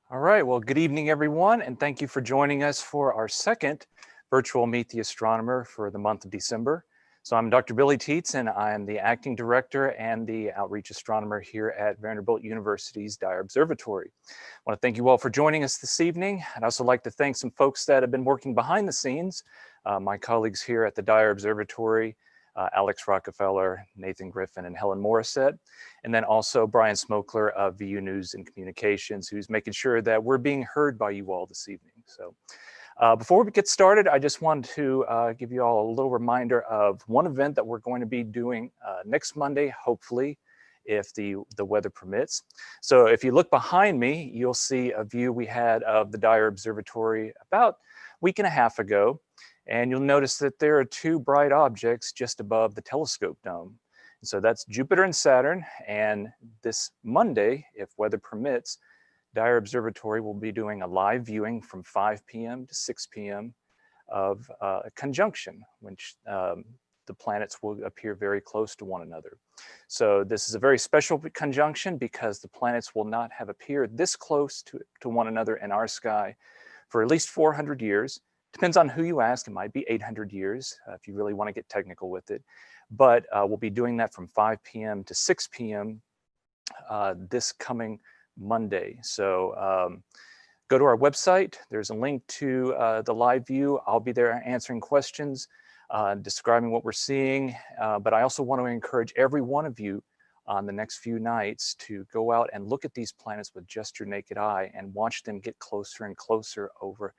All right, well, good evening, everyone, and thank you for joining us for our second virtual Meet the Astronomer for the month of December. So I'm Dr. Billy Tietz, and I am the acting director and the outreach astronomer here at Vanderbilt University's Dyer Observatory. I want to thank you all for joining us this evening. I'd also like to thank some folks that have been working behind the scenes, my colleagues here at the Dyer Observatory, Alex Rockefeller, Nathan Griffin, and Helen Morissette. And then also Brian Smokler of VU News and Communications, who's making sure that we're being heard by you all this evening. So before we get started, I just wanted to give you all a little reminder of one event that we're going to be doing next Monday, hopefully, if the weather permits. So if you look behind me, you'll see a view we had of the Dyer Observatory about a week and a half ago. And you'll notice that there are two bright objects just above the telescope dome. And so that's Jupiter and Saturn. And this Monday, if weather permits, Dyer Observatory will be doing a live viewing from 5 p.m. to 6 p.m. of a conjunction, which the planets will appear very close to one another. So this is a very special conjunction because the planets will not have appeared this close to one another in our sky for at least 400 years. Depends on who you ask. It might be 800 years if you really want to get technical with it. But we'll be doing that from 5 p.m. to 6 p.m. This coming Monday. So go to our website. There's a link to the live view. I'll be there answering questions, describing what we're seeing. But I also want to encourage every one of you on the next few nights to go out and look at these planets with just your naked eye and watch them get closer and closer over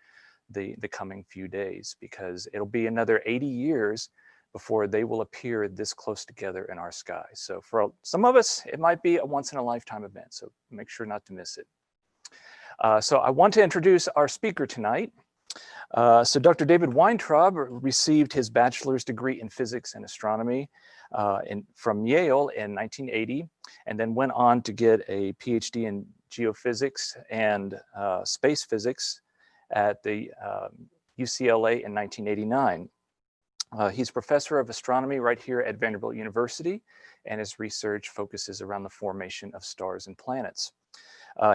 the coming few days, because it'll be another 80 years before they will appear this close together in our sky. So for some of us, it might be a once in a lifetime event, so make sure not to miss it. So I want to introduce our speaker tonight. So Dr. David Weintraub received his bachelor's degree in physics and astronomy from Yale in 1980, and then went on to get a PhD in geophysics and space physics at the UCLA in 1989. He's professor of astronomy right here at Vanderbilt University, and his research focuses around the formation of stars and planets.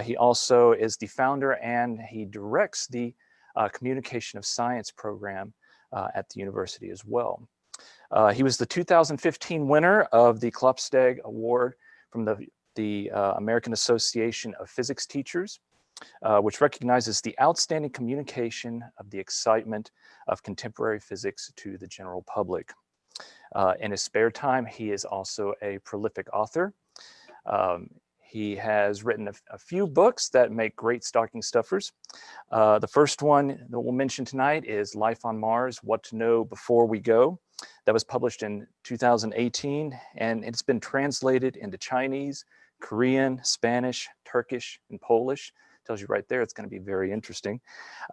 He also is the founder and he directs the Communication of Science program at the university as well. He was the 2015 winner of the Klopstad Award from the American Association of Physics Teachers, which recognizes the outstanding communication of the excitement of contemporary physics to the general public. In his spare time, he is also a prolific author. He has written a few books that make great stocking stuffers. The first one that we'll mention tonight is Life on Mars, What to Know Before We Go. That was published in 2018, and it's been translated into Chinese, Korean, Spanish, Turkish, and Polish. Tells you right there it's going to be very interesting,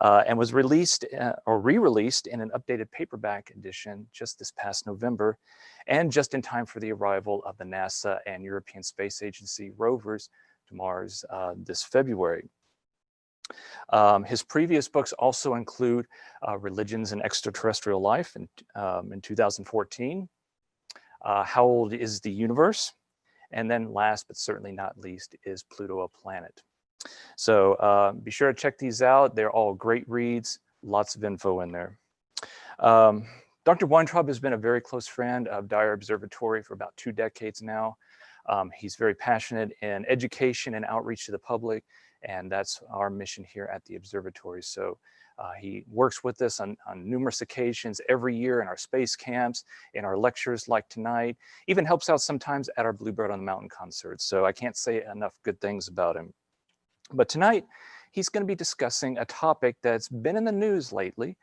and was released or re-released in an updated paperback edition just this past November, and just in time for the arrival of the NASA and European Space Agency rovers to Mars this February. His previous books also include Religions and Extraterrestrial Life in 2014, How Old is the Universe? And then last but certainly not least is Pluto a Planet? So be sure to check these out. They're all great reads, lots of info in there. Dr. Weintraub has been a very close friend of Dyer Observatory for about 2 decades now. He's very passionate in education and outreach to the public, and that's our mission here at the observatory. So he works with us on numerous occasions every year in our space camps, in our lectures like tonight, even helps out sometimes at our Bluebird on the Mountain concerts. So I can't say enough good things about him. But tonight, he's going to be discussing a topic that's been in the news lately.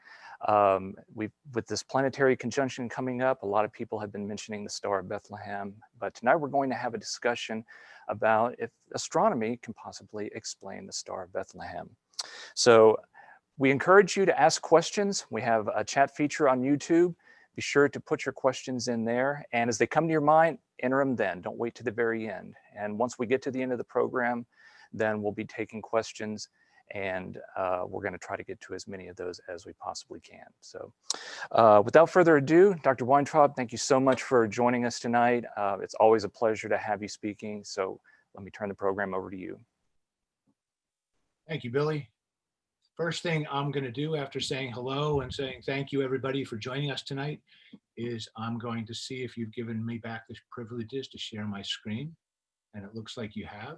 With this planetary conjunction coming up, a lot of people have been mentioning the Star of Bethlehem. But tonight we're going to have a discussion about if astronomy can possibly explain the Star of Bethlehem. So we encourage you to ask questions. We have a chat feature on YouTube. Be sure to put your questions in there. And as they come to your mind, enter them then. Don't wait to the very end. And once we get to the end of the program, then we'll be taking questions, and we're going to try to get to as many of those as we possibly can. So without further ado, Dr. Weintraub, thank you so much for joining us tonight. It's always a pleasure to have you speaking. So let me turn the program over to you. Thank you, Billy. First thing I'm going to do after saying hello and saying thank you, everybody, for joining us tonight is I'm going to see if you've given me back the privileges to share my screen. And it looks like you have.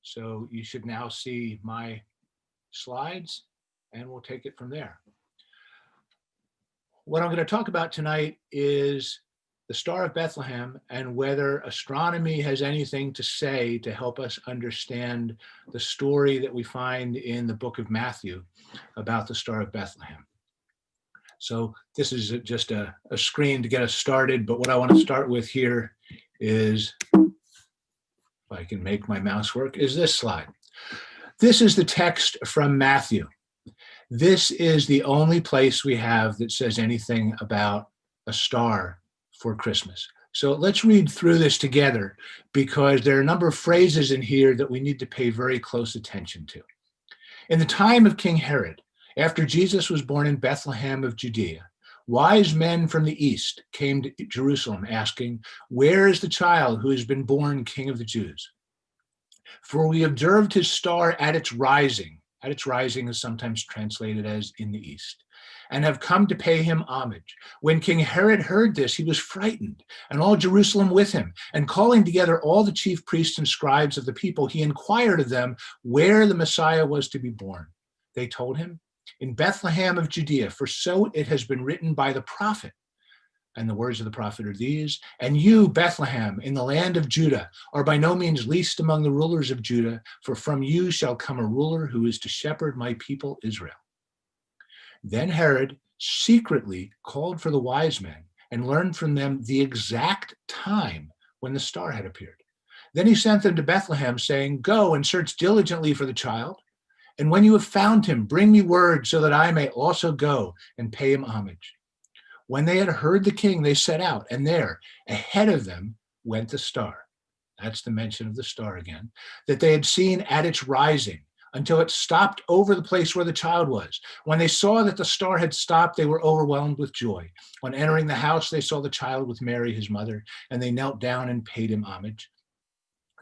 So you should now see my slides and we'll take it from there. What I'm going to talk about tonight is the Star of Bethlehem and whether astronomy has anything to say to help us understand the story that we find in the book of Matthew about the Star of Bethlehem. So this is just a screen to get us started, but what I want to start with here is, if I can make my mouse work, is this slide. This is the text from Matthew. This is the only place we have that says anything about a star for Christmas. So let's read through this together because there are a number of phrases in here that we need to pay very close attention to. In the time of King Herod, after Jesus was born in Bethlehem of Judea, wise men from the east came to Jerusalem asking, "Where is the child who has been born King of the Jews? For we observed his star at its rising." At its rising is sometimes translated as in the east, "and have come to pay him homage." When King Herod heard this, he was frightened, and all Jerusalem with him. And calling together all the chief priests and scribes of the people, he inquired of them where the Messiah was to be born. They told him, "In Bethlehem of Judea, for so it has been written by the prophet." And the words of the prophet are these: "And you, Bethlehem, in the land of Judah, are by no means least among the rulers of Judah, for from you shall come a ruler who is to shepherd my people Israel." Then Herod secretly called for the wise men and learned from them the exact time when the star had appeared. Then he sent them to Bethlehem, saying, "Go and search diligently for the child, and when you have found him, bring me word so that I may also go and pay him homage." When they had heard the king, they set out, and there, ahead of them, went the star. That's the mention of the star again, that they had seen at its rising, until it stopped over the place where the child was. When they saw that the star had stopped, they were overwhelmed with joy. On entering the house, they saw the child with Mary, his mother, and they knelt down and paid him homage.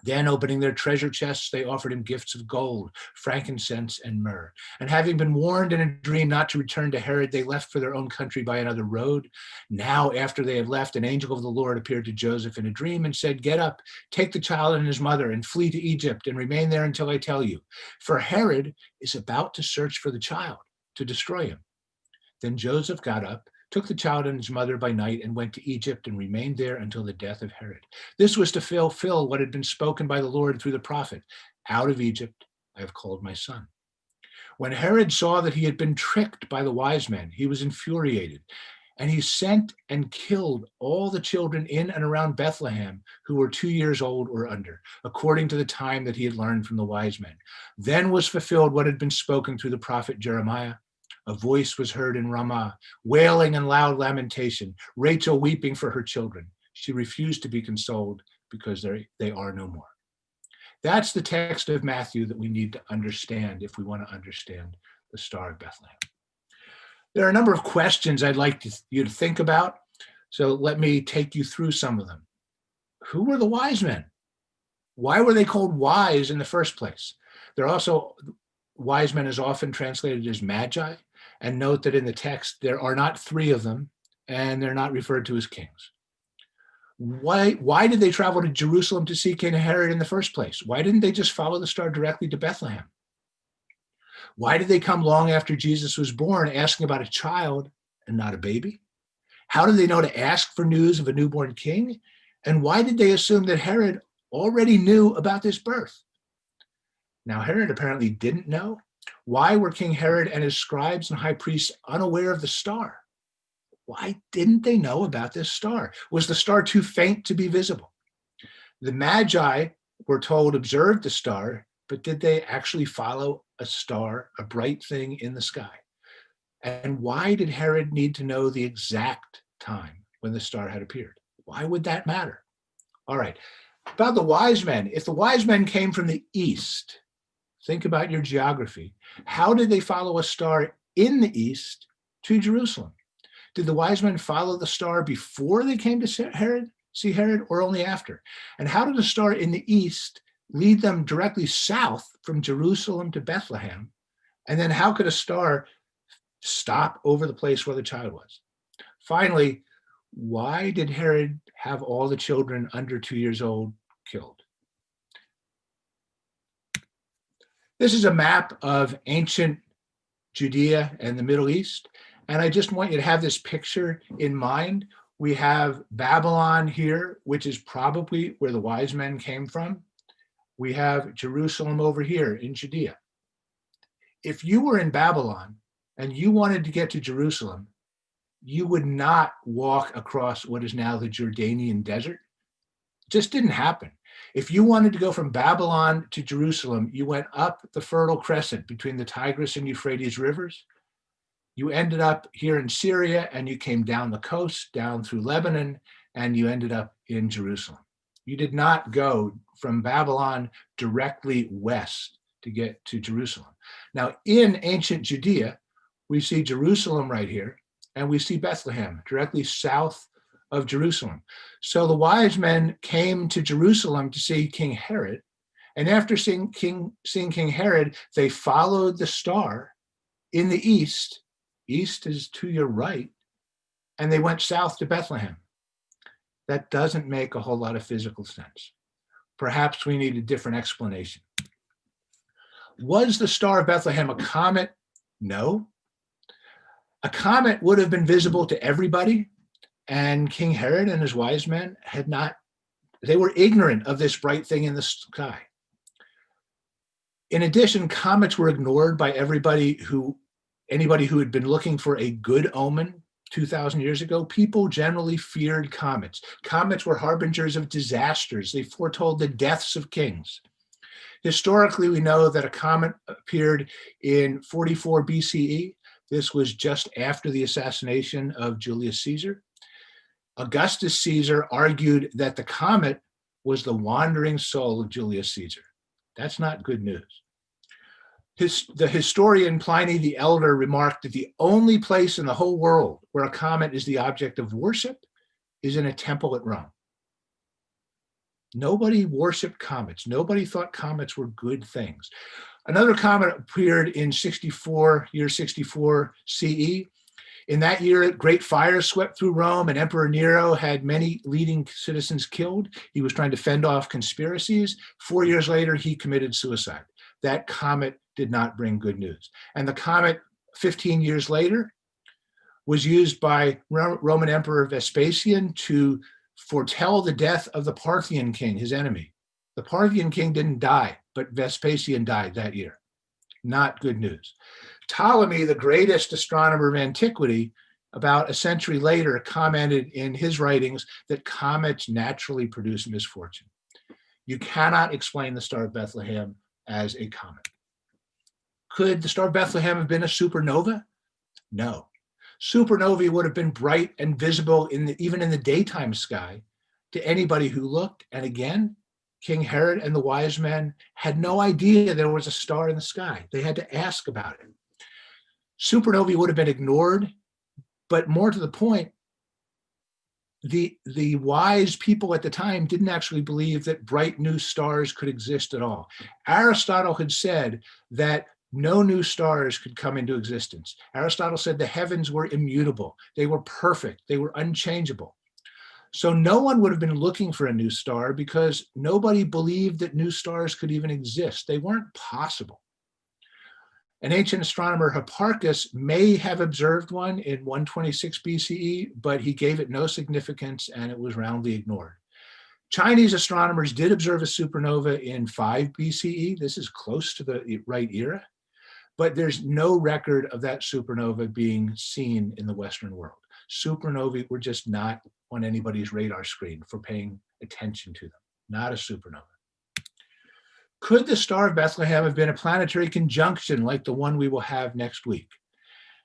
Then, opening their treasure chests, they offered him gifts of gold, frankincense, and myrrh. And having been warned in a dream not to return to Herod, they left for their own country by another road. Now, after they had left, an angel of the Lord appeared to Joseph in a dream and said, "Get up, take the child and his mother, and flee to Egypt, and remain there until I tell you. For Herod is about to search for the child to destroy him." Then Joseph got up, took the child and his mother by night, and went to Egypt and remained there until the death of Herod. This was to fulfill what had been spoken by the Lord through the prophet: "Out of Egypt I have called my son." When Herod saw that he had been tricked by the wise men, he was infuriated, and he sent and killed all the children in and around Bethlehem who were 2 years old or under, according to the time that he had learned from the wise men. Then was fulfilled what had been spoken through the prophet Jeremiah. A voice was heard in Ramah, wailing and loud lamentation, Rachel weeping for her children. She refused to be consoled because they are no more. That's the text of Matthew that we need to understand if we want to understand the Star of Bethlehem. There are a number of questions I'd like you to think about, so let me take you through some of them. Who were the wise men? Why were they called wise in the first place? They're also, wise men is often translated as magi, and note that in the text there are not three of them, and they're not referred to as kings. Why did they travel to Jerusalem to see King Herod in the first place? Why didn't they just follow the star directly to Bethlehem? Why did they come long after Jesus was born asking about a child and not a baby? How did they know to ask for news of a newborn king? And why did they assume that Herod already knew about this birth? Now, Herod apparently didn't know. Why were King Herod and his scribes and high priests unaware of the star? Why didn't they know about this star? Was the star too faint to be visible? The Magi, we're told, observed the star, but did they actually follow a star, a bright thing in the sky? And why did Herod need to know the exact time when the star had appeared? Why would that matter? All right, about the wise men. If the wise men came from the east, think about your geography. How did they follow a star in the east to Jerusalem? Did the wise men follow the star before they came to see Herod, or only after? And how did a star in the east lead them directly south from Jerusalem to Bethlehem? And then how could a star stop over the place where the child was? Finally, why did Herod have all the children under 2 years old killed? This is a map of ancient Judea and the Middle East. And I just want you to have this picture in mind. We have Babylon here, which is probably where the wise men came from. We have Jerusalem over here in Judea. If you were in Babylon and you wanted to get to Jerusalem, you would not walk across what is now the Jordanian desert. It just didn't happen. If you wanted to go from Babylon to Jerusalem, you went up the Fertile Crescent between the Tigris and Euphrates rivers. You ended up here in Syria, and you came down the coast, down through Lebanon, and you ended up in Jerusalem. You did not go from Babylon directly west to get to Jerusalem. Now, in ancient Judea, we see Jerusalem right here, and we see Bethlehem directly south of Jerusalem. So the wise men came to Jerusalem to see King Herod, and after seeing King Herod, they followed the star in the east. East is to your right, and they went south to Bethlehem. That doesn't make a whole lot of physical sense. Perhaps we need a different explanation. Was the Star of Bethlehem a comet? No. A comet would have been visible to everybody, and King Herod and his wise men had not, they were ignorant of this bright thing in the sky. In addition, comets were ignored by anybody who had been looking for a good omen 2,000 years ago. People generally feared comets. Comets were harbingers of disasters. They foretold the deaths of kings. Historically, we know that a comet appeared in 44 BCE. This was just after the assassination of Julius Caesar. Augustus Caesar argued that the comet was the wandering soul of Julius Caesar. That's not good news. The historian Pliny the Elder remarked that the only place in the whole world where a comet is the object of worship is in a temple at Rome. Nobody worshiped comets. Nobody thought comets were good things. Another comet appeared in year 64 CE. In that year, great fires swept through Rome, and Emperor Nero had many leading citizens killed. He was trying to fend off conspiracies. 4 years later, he committed suicide. That comet did not bring good news. And the comet, 15 years later, was used by Roman Emperor Vespasian to foretell the death of the Parthian king, his enemy. The Parthian king didn't die, but Vespasian died that year. Not good news. Ptolemy, the greatest astronomer of antiquity, about a century later, commented in his writings that comets naturally produce misfortune. You cannot explain the Star of Bethlehem as a comet. Could the Star of Bethlehem have been a supernova? No. Supernovae would have been bright and visible even in the daytime sky to anybody who looked. And again, King Herod and the wise men had no idea there was a star in the sky. They had to ask about it. Supernovae would have been ignored, but more to the point, the wise people at the time didn't actually believe that bright new stars could exist at all. Aristotle had said that no new stars could come into existence. Aristotle said the heavens were immutable. They were perfect. They were unchangeable. So no one would have been looking for a new star because nobody believed that new stars could even exist. They weren't possible. An ancient astronomer, Hipparchus, may have observed one in 126 BCE, but he gave it no significance and it was roundly ignored. Chinese astronomers did observe a supernova in 5 BCE. This is close to the right era, but there's no record of that supernova being seen in the Western world. Supernovae were just not on anybody's radar screen for paying attention to them, not a supernova. Could the Star of Bethlehem have been a planetary conjunction like the one we will have next week?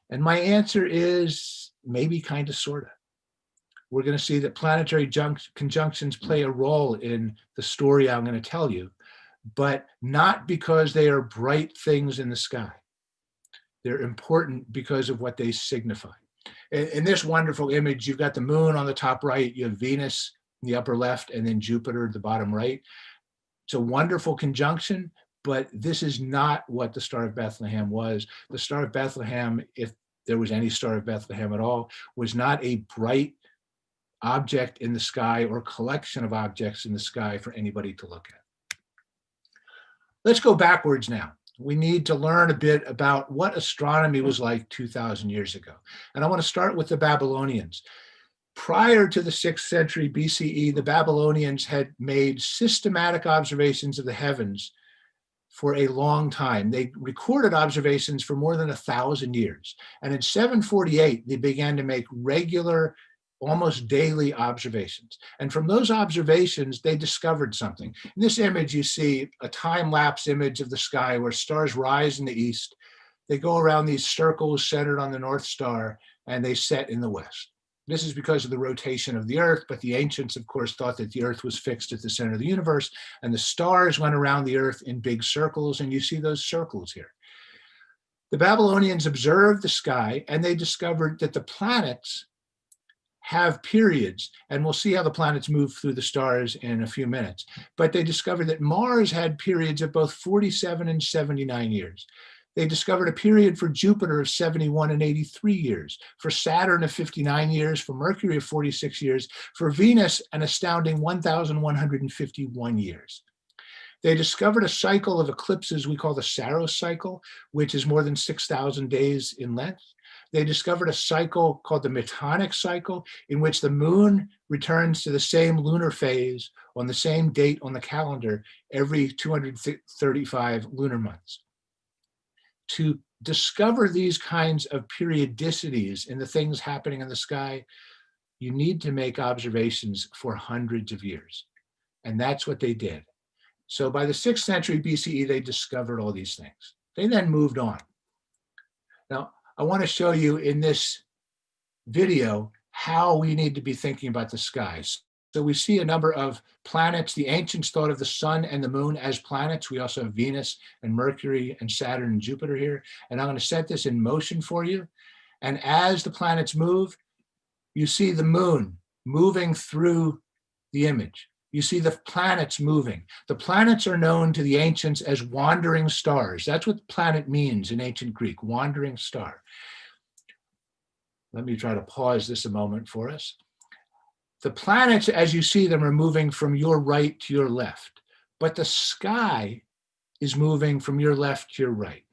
And my answer is maybe, kind of, sort of. We're going to see that planetary conjunctions play a role in the story I'm going to tell you, but not because they are bright things in the sky. They're important because of what they signify. In this wonderful image, you've got the moon on the top right, you have Venus in the upper left, and then Jupiter at the bottom right. It's a wonderful conjunction, but this is not what the Star of Bethlehem was. The Star of Bethlehem, if there was any Star of Bethlehem at all, was not a bright object in the sky or collection of objects in the sky for anybody to look at. Let's go backwards now. We need to learn a bit about what astronomy was like 2,000 years ago. And I want to start with the Babylonians. Prior to the 6th century BCE, the Babylonians had made systematic observations of the heavens for a long time. They recorded observations for more than 1,000 years. And in 748, they began to make regular, almost daily observations. And from those observations, they discovered something. In this image, you see a time-lapse image of the sky where stars rise in the east. They go around these circles centered on the North Star, and they set in the west. This is because of the rotation of the Earth, but the ancients, of course, thought that the Earth was fixed at the center of the universe, and the stars went around the Earth in big circles, and you see those circles here. The Babylonians observed the sky, and they discovered that the planets have periods, and we'll see how the planets move through the stars in a few minutes. But they discovered that Mars had periods of both 47 and 79 years. They discovered a period for Jupiter of 71 and 83 years, for Saturn of 59 years, for Mercury of 46 years, for Venus an astounding 1,151 years. They discovered a cycle of eclipses we call the Saros Cycle, which is more than 6,000 days in length. They discovered a cycle called the Metonic Cycle, in which the moon returns to the same lunar phase on the same date on the calendar every 235 lunar months. To discover these kinds of periodicities in the things happening in the sky, you need to make observations for hundreds of years. And that's what they did. So by the 6th century BCE, they discovered all these things. They then moved on. Now, I want to show you in this video how we need to be thinking about the skies. So we see a number of planets. The ancients thought of the sun and the moon as planets. We also have Venus and Mercury and Saturn and Jupiter here. And I'm going to set this in motion for you. And as the planets move, you see the moon moving through the image. You see the planets moving. The planets are known to the ancients as wandering stars. That's what planet means in ancient Greek, wandering star. Let me try to pause this a moment for us. The planets, as you see them, are moving from your right to your left, but the sky is moving from your left to your right.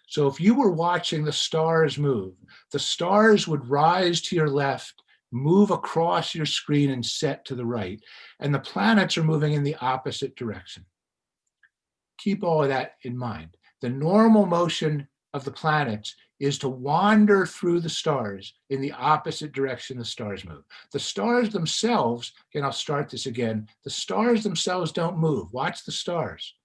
So if you were watching the stars move, the stars would rise to your left, move across your screen and set to the right, and the planets are moving in the opposite direction. Keep all of that in mind. The normal motion of the planets is to wander through the stars in the opposite direction the stars move. The stars themselves, and I'll start this again, the stars themselves don't move. Watch the stars.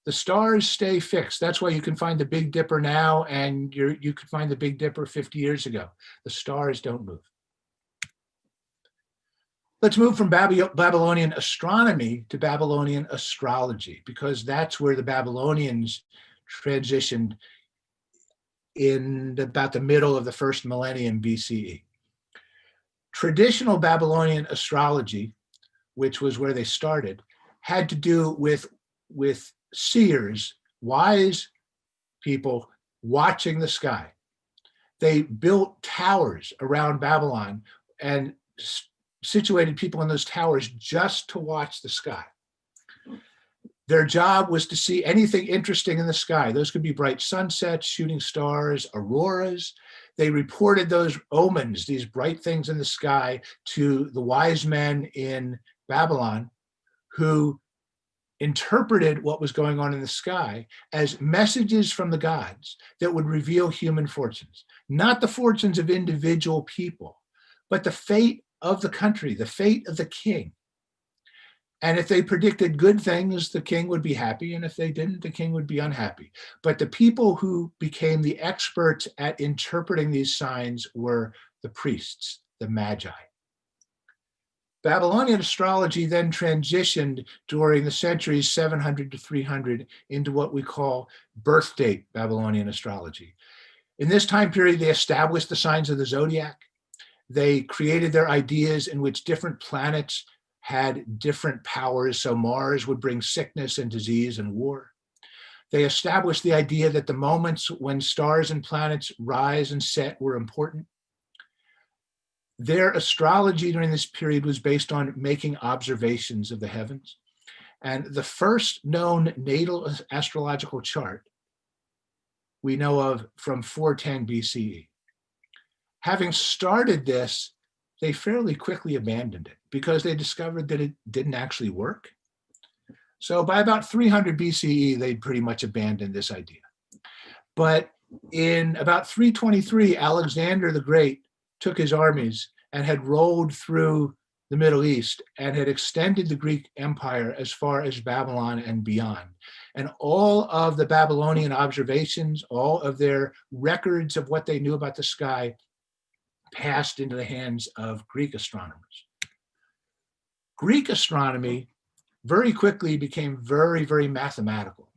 The stars stay fixed. That's why you can find the Big Dipper now and you could find the Big Dipper 50 years ago. The stars don't move. Let's move from Babylonian astronomy to Babylonian astrology, because that's where the Babylonians transitioned in about the middle of the first millennium BCE. Traditional Babylonian astrology, which was where they started, had to do with seers, wise people watching the sky. They built towers around Babylon and situated people in those towers just to watch the sky. Their job was to see anything interesting in the sky. Those could be bright sunsets, shooting stars, auroras. They reported those omens, these bright things in the sky, to the wise men in Babylon, who interpreted what was going on in the sky as messages from the gods that would reveal human fortunes, not the fortunes of individual people, but the fate of the country, the fate of the king. And if they predicted good things, the king would be happy. And if they didn't, the king would be unhappy. But the people who became the experts at interpreting these signs were the priests, the magi. Babylonian astrology then transitioned during the centuries 700 to 300 into what we call birth date Babylonian astrology. In this time period, they established the signs of the zodiac. They created their ideas in which different planets had different powers. So Mars would bring sickness and disease and war. They established the idea that the moments when stars and planets rise and set were important. Their astrology during this period was based on making observations of the heavens. And the first known natal astrological chart we know of from 410 BCE. Having started this, they fairly quickly abandoned it because they discovered that it didn't actually work. So by about 300 BCE, they'd pretty much abandoned this idea. But in about 323, Alexander the Great took his armies and had rolled through the Middle East and had extended the Greek Empire as far as Babylon and beyond. And all of the Babylonian observations, all of their records of what they knew about the sky passed into the hands of Greek astronomers. Greek astronomy very quickly became very, very mathematical.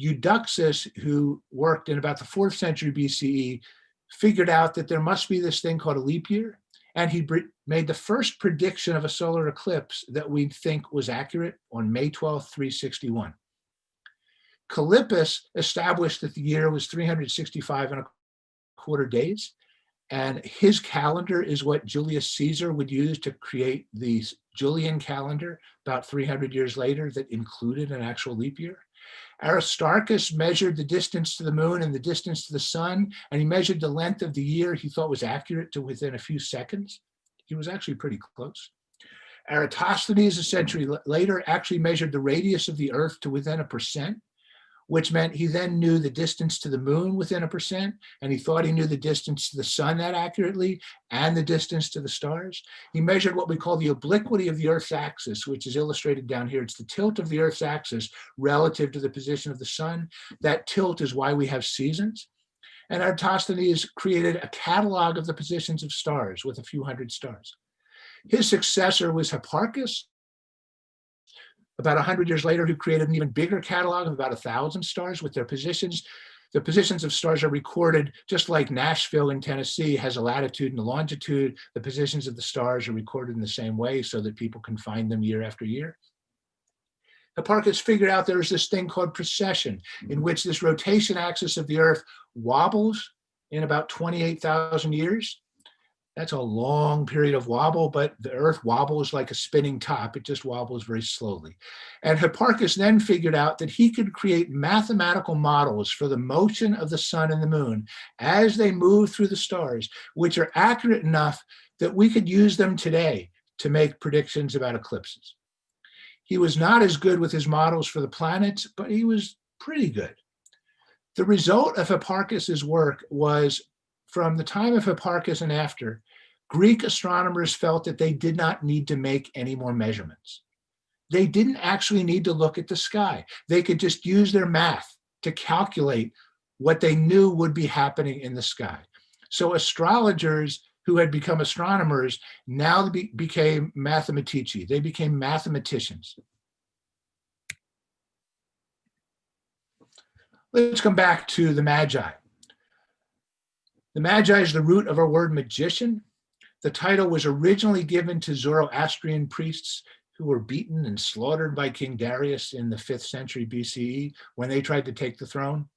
Eudoxus, who worked in about the 4th century BCE, figured out that there must be this thing called a leap year, and he made the first prediction of a solar eclipse that we think was accurate on May 12, 361. Callippus established that the year was 365 1/4 days, and his calendar is what Julius Caesar would use to create the Julian calendar about 300 years later that included an actual leap year. Aristarchus measured the distance to the moon and the distance to the sun, and he measured the length of the year he thought was accurate to within a few seconds. He was actually pretty close. Eratosthenes, a century later, actually measured the radius of the Earth to within 1%, which meant he then knew the distance to the moon within 1%, and he thought he knew the distance to the sun that accurately, and the distance to the stars. He measured what we call the obliquity of the Earth's axis, which is illustrated down here. It's the tilt of the Earth's axis relative to the position of the sun. That tilt is why we have seasons. And Eratosthenes created a catalog of the positions of stars with a few hundred stars. His successor was Hipparchus, about 100 years later, who created an even bigger catalog of about 1,000 stars with their positions. The positions of stars are recorded just like Nashville in Tennessee has a latitude and a longitude. The positions of the stars are recorded in the same way so that people can find them year after year. Hipparchus figured out there was this thing called precession, in which this rotation axis of the Earth wobbles in about 28,000 years. That's a long period of wobble, but the Earth wobbles like a spinning top. It just wobbles very slowly. And Hipparchus then figured out that he could create mathematical models for the motion of the sun and the moon as they move through the stars, which are accurate enough that we could use them today to make predictions about eclipses. He was not as good with his models for the planets, but he was pretty good. The result of Hipparchus's work was, from the time of Hipparchus and after, Greek astronomers felt that they did not need to make any more measurements. They didn't actually need to look at the sky. They could just use their math to calculate what they knew would be happening in the sky. So astrologers who had become astronomers now became mathematici. They became mathematicians. Let's come back to the Magi. The Magi is the root of our word magician. The title was originally given to Zoroastrian priests who were beaten and slaughtered by King Darius in the 5th century BCE when they tried to take the throne.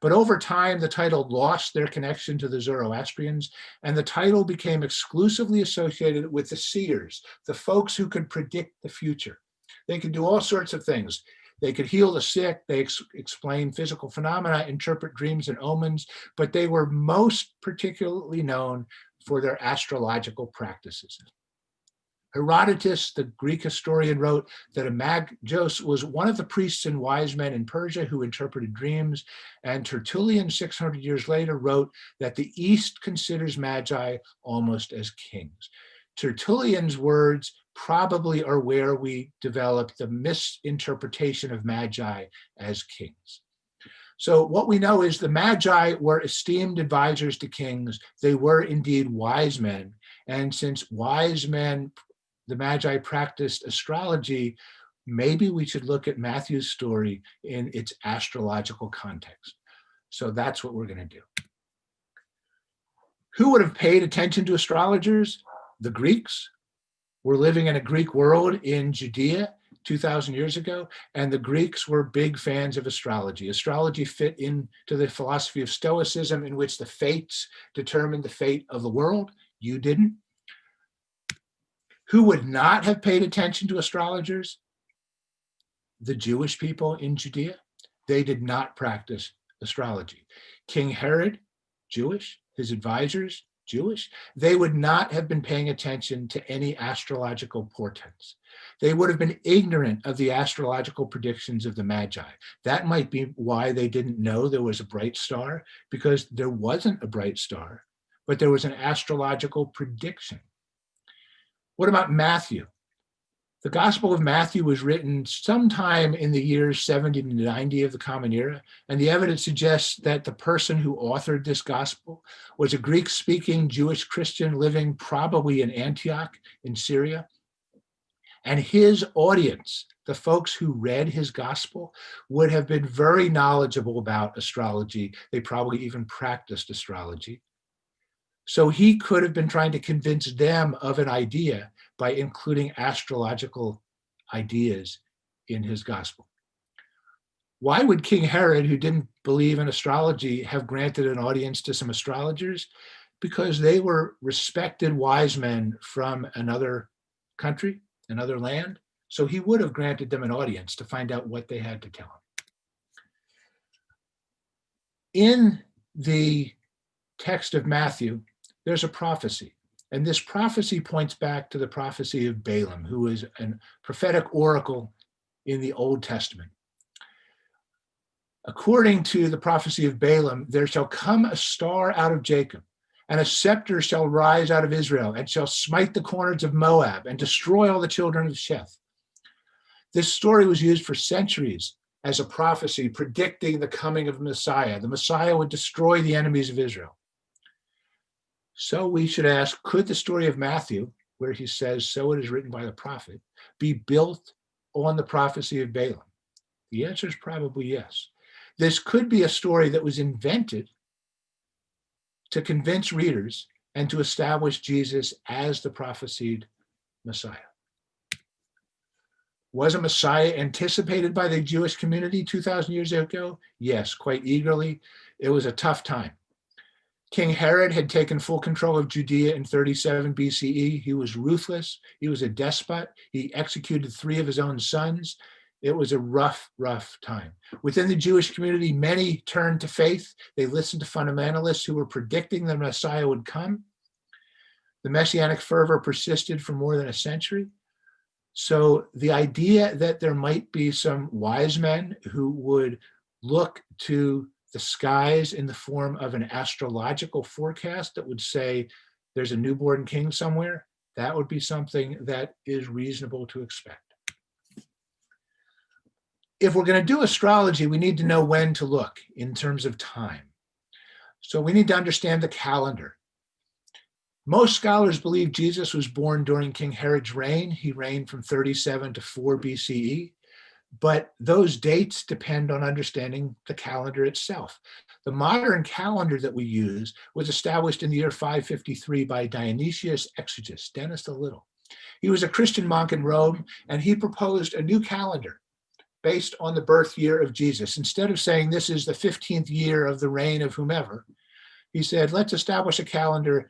But over time, the title lost their connection to the Zoroastrians, and the title became exclusively associated with the seers, the folks who could predict the future. They could do all sorts of things. They could heal the sick, they explain physical phenomena, interpret dreams and omens, but they were most particularly known for their astrological practices. Herodotus, the Greek historian, wrote that a Magos was one of the priests and wise men in Persia who interpreted dreams, and Tertullian, 600 years later, wrote that the East considers Magi almost as kings. Tertullian's words probably are where we developed the misinterpretation of Magi as kings. So what we know is the Magi were esteemed advisors to kings. They were indeed wise men. And since wise men, the Magi practiced astrology, maybe we should look at Matthew's story in its astrological context. So that's what we're going to do. Who would have paid attention to astrologers? The Greeks. were living in a Greek world in Judea 2,000 years ago, and the Greeks were big fans of astrology. Astrology fit into the philosophy of Stoicism, in which the fates determined the fate of the world. You didn't. Who would not have paid attention to astrologers? The Jewish people in Judea. They did not practice astrology. King Herod, Jewish, his advisors, Jewish, they would not have been paying attention to any astrological portents. They would have been ignorant of the astrological predictions of the Magi. That might be why they didn't know there was a bright star, because there wasn't a bright star, but there was an astrological prediction. What about Matthew? The Gospel of Matthew was written sometime in the years 70 to 90 of the Common Era, and the evidence suggests that the person who authored this Gospel was a Greek-speaking Jewish Christian living probably in Antioch in Syria. And his audience, the folks who read his Gospel, would have been very knowledgeable about astrology. They probably even practiced astrology. So he could have been trying to convince them of an idea by including astrological ideas in his gospel. Why would King Herod, who didn't believe in astrology, have granted an audience to some astrologers? Because they were respected wise men from another country, another land. So he would have granted them an audience to find out what they had to tell him. In the text of Matthew, there's a prophecy. And this prophecy points back to the prophecy of Balaam, who is a prophetic oracle in the Old Testament. According to the prophecy of Balaam, there shall come a star out of Jacob, and a scepter shall rise out of Israel, and shall smite the corners of Moab, and destroy all the children of Sheth. This story was used for centuries as a prophecy predicting the coming of Messiah. The Messiah would destroy the enemies of Israel. So we should ask, could the story of Matthew, where he says, so it is written by the prophet, be built on the prophecy of Balaam? The answer is probably yes. This could be a story that was invented to convince readers and to establish Jesus as the prophesied Messiah. Was a Messiah anticipated by the Jewish community 2,000 years ago? Yes, quite eagerly. It was a tough time. King Herod had taken full control of Judea in 37 BCE. He was ruthless. He was a despot. He executed 3 of his own sons. It was a rough, rough time. Within the Jewish community, many turned to faith. They listened to fundamentalists who were predicting the Messiah would come. The messianic fervor persisted for more than a century. So the idea that there might be some wise men who would look to the skies in the form of an astrological forecast that would say there's a newborn king somewhere, that would be something that is reasonable to expect. If we're going to do astrology, we need to know when to look in terms of time. So we need to understand the calendar. Most scholars believe Jesus was born during King Herod's reign. He reigned from 37 to 4 BCE. But those dates depend on understanding the calendar itself. The modern calendar that we use was established in the year 553 by Dionysius Exiguus, Dennis the Little. He was a Christian monk in Rome, and he proposed a new calendar based on the birth year of Jesus. Instead of saying this is the 15th year of the reign of whomever, he said, let's establish a calendar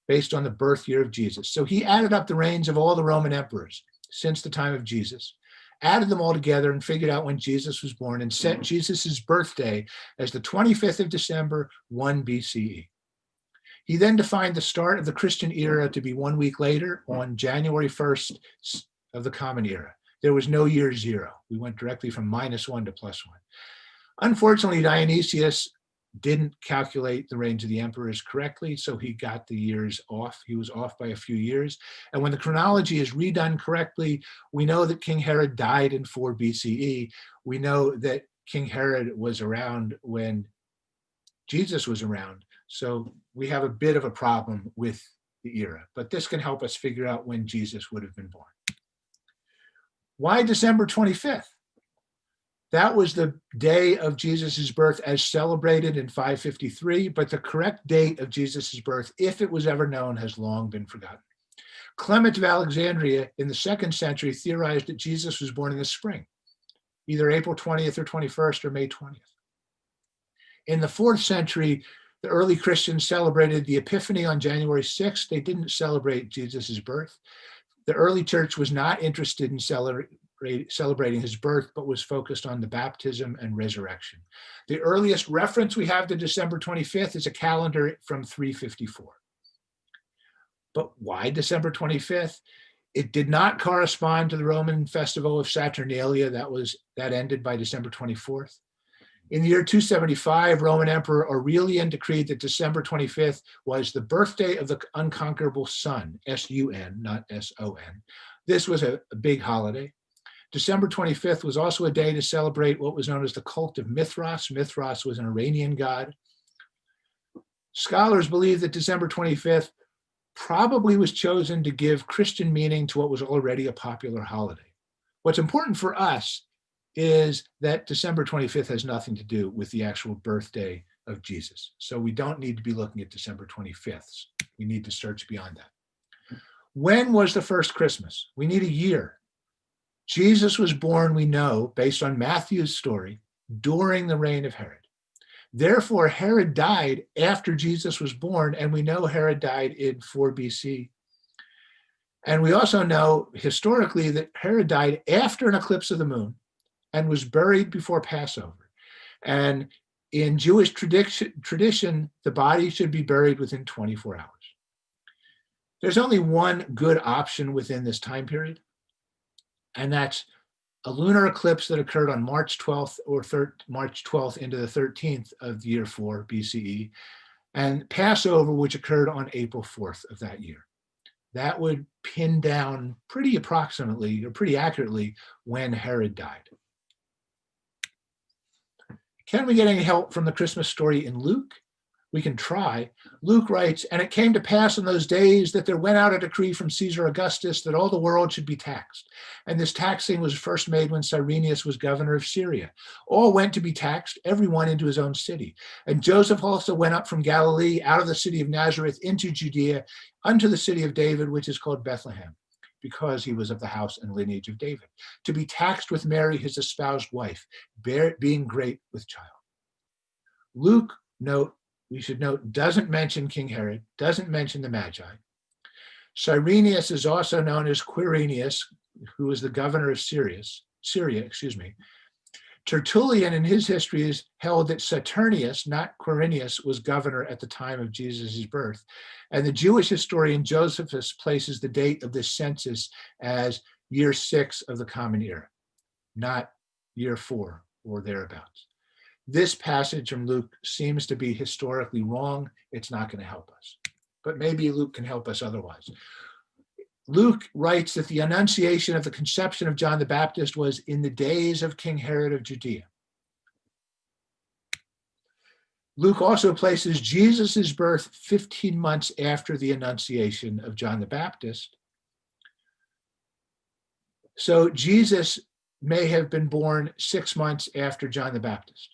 based on the birth year of Jesus. So he added up the reigns of all the Roman emperors since the time of Jesus, added them all together and figured out when Jesus was born, and set Jesus's birthday as the 25th of December, 1 BCE. He then defined the start of the Christian era to be 1 week later, on January 1st of the Common Era. There was no year 0. We went directly from -1 to +1. Unfortunately, Dionysius didn't calculate the reigns of the emperors correctly, so he got the years off. He was off by a few years. And when the chronology is redone correctly, we know that King Herod died in 4 BCE. We know that King Herod was around when Jesus was around. So we have a bit of a problem with the era, but this can help us figure out when Jesus would have been born. Why December 25th? That was the day of Jesus's birth as celebrated in 553, but the correct date of Jesus's birth, if it was ever known, has long been forgotten. Clement of Alexandria in the 2nd century theorized that Jesus was born in the spring, either April 20th or 21st or May 20th. In the 4th century, the early Christians celebrated the Epiphany on January 6th. They didn't celebrate Jesus' birth. The early church was not interested in celebrating his birth, but was focused on the baptism and resurrection. The earliest reference we have to December 25th is a calendar from 354. But why December 25th? It did not correspond to the Roman festival of Saturnalia that ended by December 24th. In the year 275, Roman Emperor Aurelian decreed that December 25th was the birthday of the unconquerable sun, S-U-N, not S-O-N. This was a big holiday. December 25th was also a day to celebrate what was known as the Cult of Mithras. Mithras was an Iranian god. Scholars believe that December 25th probably was chosen to give Christian meaning to what was already a popular holiday. What's important for us is that December 25th has nothing to do with the actual birthday of Jesus. So we don't need to be looking at December 25th. We need to search beyond that. When was the first Christmas? We need a year. Jesus was born, we know, based on Matthew's story, during the reign of Herod. Therefore, Herod died after Jesus was born, and we know Herod died in 4 BC. And we also know historically that Herod died after an eclipse of the moon and was buried before Passover. And in Jewish tradition, the body should be buried within 24 hours. There's only one good option within this time period, and that's a lunar eclipse that occurred on March 12th or March 12th into the 13th of the year 4 BCE, and Passover, which occurred on April 4th of that year. That would pin down pretty approximately or pretty accurately when Herod died. Can we get any help from the Christmas story in Luke? We can try. Luke writes, "And it came to pass in those days that there went out a decree from Caesar Augustus that all the world should be taxed. And this taxing was first made when Cyrenius was governor of Syria. All went to be taxed, every one into his own city. And Joseph also went up from Galilee out of the city of Nazareth into Judea unto the city of David, which is called Bethlehem, because he was of the house and lineage of David, to be taxed with Mary, his espoused wife, being great with child." Luke, we should note, doesn't mention King Herod, doesn't mention the Magi. Cyrenius is also known as Quirinius, who was the governor of Syria. Tertullian in his histories held that Saturnius, not Quirinius, was governor at the time of Jesus' birth. And the Jewish historian Josephus places the date of this census as year 6 of the Common Era, not year 4 or thereabouts. This passage from Luke seems to be historically wrong. It's not going to help us, but maybe Luke can help us otherwise. Luke writes that the annunciation of the conception of John the Baptist was in the days of King Herod of Judea. Luke also places Jesus' birth 15 months after the annunciation of John the Baptist. So Jesus may have been born 6 months after John the Baptist.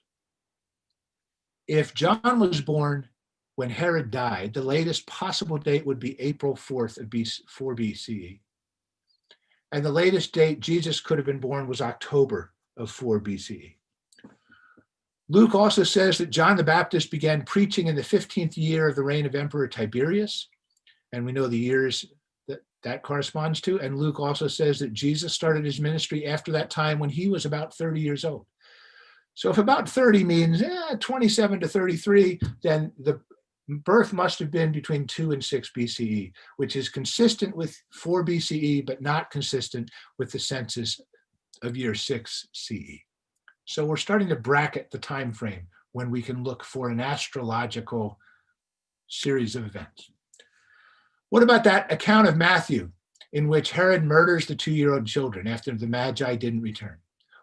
If John was born when Herod died, the latest possible date would be April 4th of 4 BCE. And the latest date Jesus could have been born was October of 4 BCE. Luke also says that John the Baptist began preaching in the 15th year of the reign of Emperor Tiberius, and we know the years that corresponds to. And Luke also says that Jesus started his ministry after that time when he was about 30 years old. So if about 30 means 27 to 33, then the birth must have been between 2 and 6 BCE, which is consistent with 4 BCE, but not consistent with the census of year 6 CE. So we're starting to bracket the time frame when we can look for an astrological series of events. What about that account of Matthew in which Herod murders the 2-year-old children after the Magi didn't return?